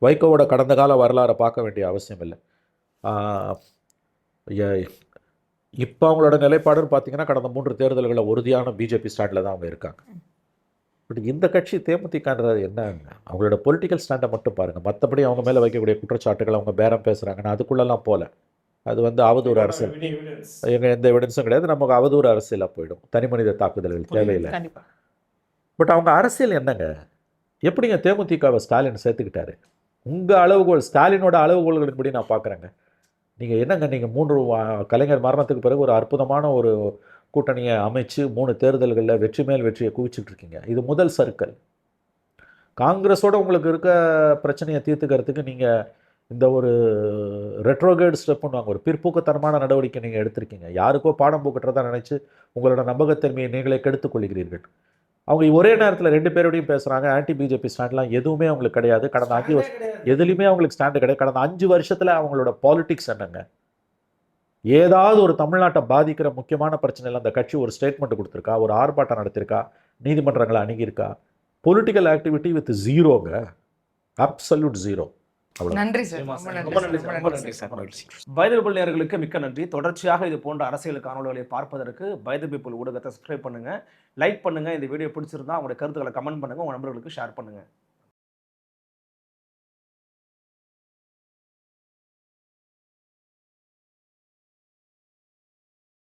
வைகோவோட கடந்த கால வரலாறை பார்க்க வேண்டிய அவசியம் இல்லை. இப்போ அவங்களோட நிலைப்பாடுன்னு பார்த்தீங்கன்னா கடந்த 3 தேர்தல்களில் உறுதியான பிஜேபி ஸ்டாண்டில் தான் அவங்க இருக்காங்க. பட் இந்த கட்சி தேமுதிகன்றது என்னங்க, அவங்களோட பொலிட்டிக்கல் ஸ்டாண்டை மட்டும் பாருங்கள். மற்றபடி அவங்க மேலே வைக்கக்கூடிய குற்றச்சாட்டுகள், அவங்க பேரம் பேசுகிறாங்கன்னா அதுக்குள்ளெல்லாம் போல. அது வந்து அவதூறு அரசியல், எங்கள் எந்த எவிடன்ஸும் கிடையாது. நமக்கு அவதூறு அரசியலாக போயிடும், தனி மனித தாக்குதல்கள் தேவையில்லை. பட் அவங்க அரசியல் என்னங்க? எப்படிங்க தேமுதிகவை ஸ்டாலின் சேர்த்துக்கிட்டாரு? உங்கள் அளவுகோல், ஸ்டாலினோட அளவுகோல்களின்படி நான் பார்க்குறேங்க. நீங்கள் என்னங்க, நீங்கள் 3 கலைஞர் மரணத்துக்கு பிறகு ஒரு அற்புதமான ஒரு கூட்டணியை அமைச்சு 3 தேர்தல்களில் வெற்றி மேல் வெற்றியை குவிச்சிட்டு இருக்கீங்க. இது முதல் சர்க்கிள். காங்கிரஸோட உங்களுக்கு இருக்க பிரச்சனையை தீர்த்துக்கிறதுக்கு நீங்கள் இந்த ஒரு ரெட்ரோகேட் ஸ்டெப்புன்னு ஒரு பிற்போக்குத்தனமான நடவடிக்கை நீங்கள் எடுத்திருக்கீங்க. யாருக்கோ பாடம் புகட்டுறதா நினைச்சு உங்களோட நம்பகத்தன்மையை நீங்களே கெடுத்துக் கொள்கிறீர்கள். அவங்க ஒரே நேரத்தில் 2 பேரோடையும் பேசுகிறாங்க. ஆன்டி பிஜேபி ஸ்டாண்ட்லாம் எதுவுமே அவங்களுக்கு கிடையாது. கடந்த 5 வருஷம் எதுலையுமே அவங்களுக்கு ஸ்டாண்டு கிடையாது. கடந்த 5 வருஷத்தில் அவங்களோட பாலிடிக்ஸ் என்னங்க? ஏதாவது ஒரு தமிழ்நாட்டை பாதிக்கிற முக்கியமான பிரச்சனையில் அந்த கட்சி ஒரு ஸ்டேட்மெண்ட் கொடுத்துருக்கா, ஒரு ஆர்ப்பாட்டம் நடத்திருக்கா, நீதிமன்றங்களை அணுகியிருக்கா? பொலிட்டிக்கல் ஆக்டிவிட்டி வித் ஜீரோங்க, அப்சல்யூட் ஜீரோ. நன்றி சார். ரொம்ப நன்றி சார். ரொம்ப நன்றி சார். பை தி பீப்பிள் நேயர்களுக்கு மிக்க நன்றி. தொடர்ச்சியாக இது போன்ற அரசியல் காணொளிகளை பார்ப்பதற்கு பை தி பீப்பிள் ஊடகத்தை சப்ஸ்கிரைப் பண்ணுங்க, லைக் பண்ணுங்க. இந்த வீடியோ பிடிச்சிருந்தா உங்களுடைய கருத்துக்களை கமெண்ட் பண்ணுங்க, உங்க நண்பர்களுக்கு ஷேர் பண்ணுங்க.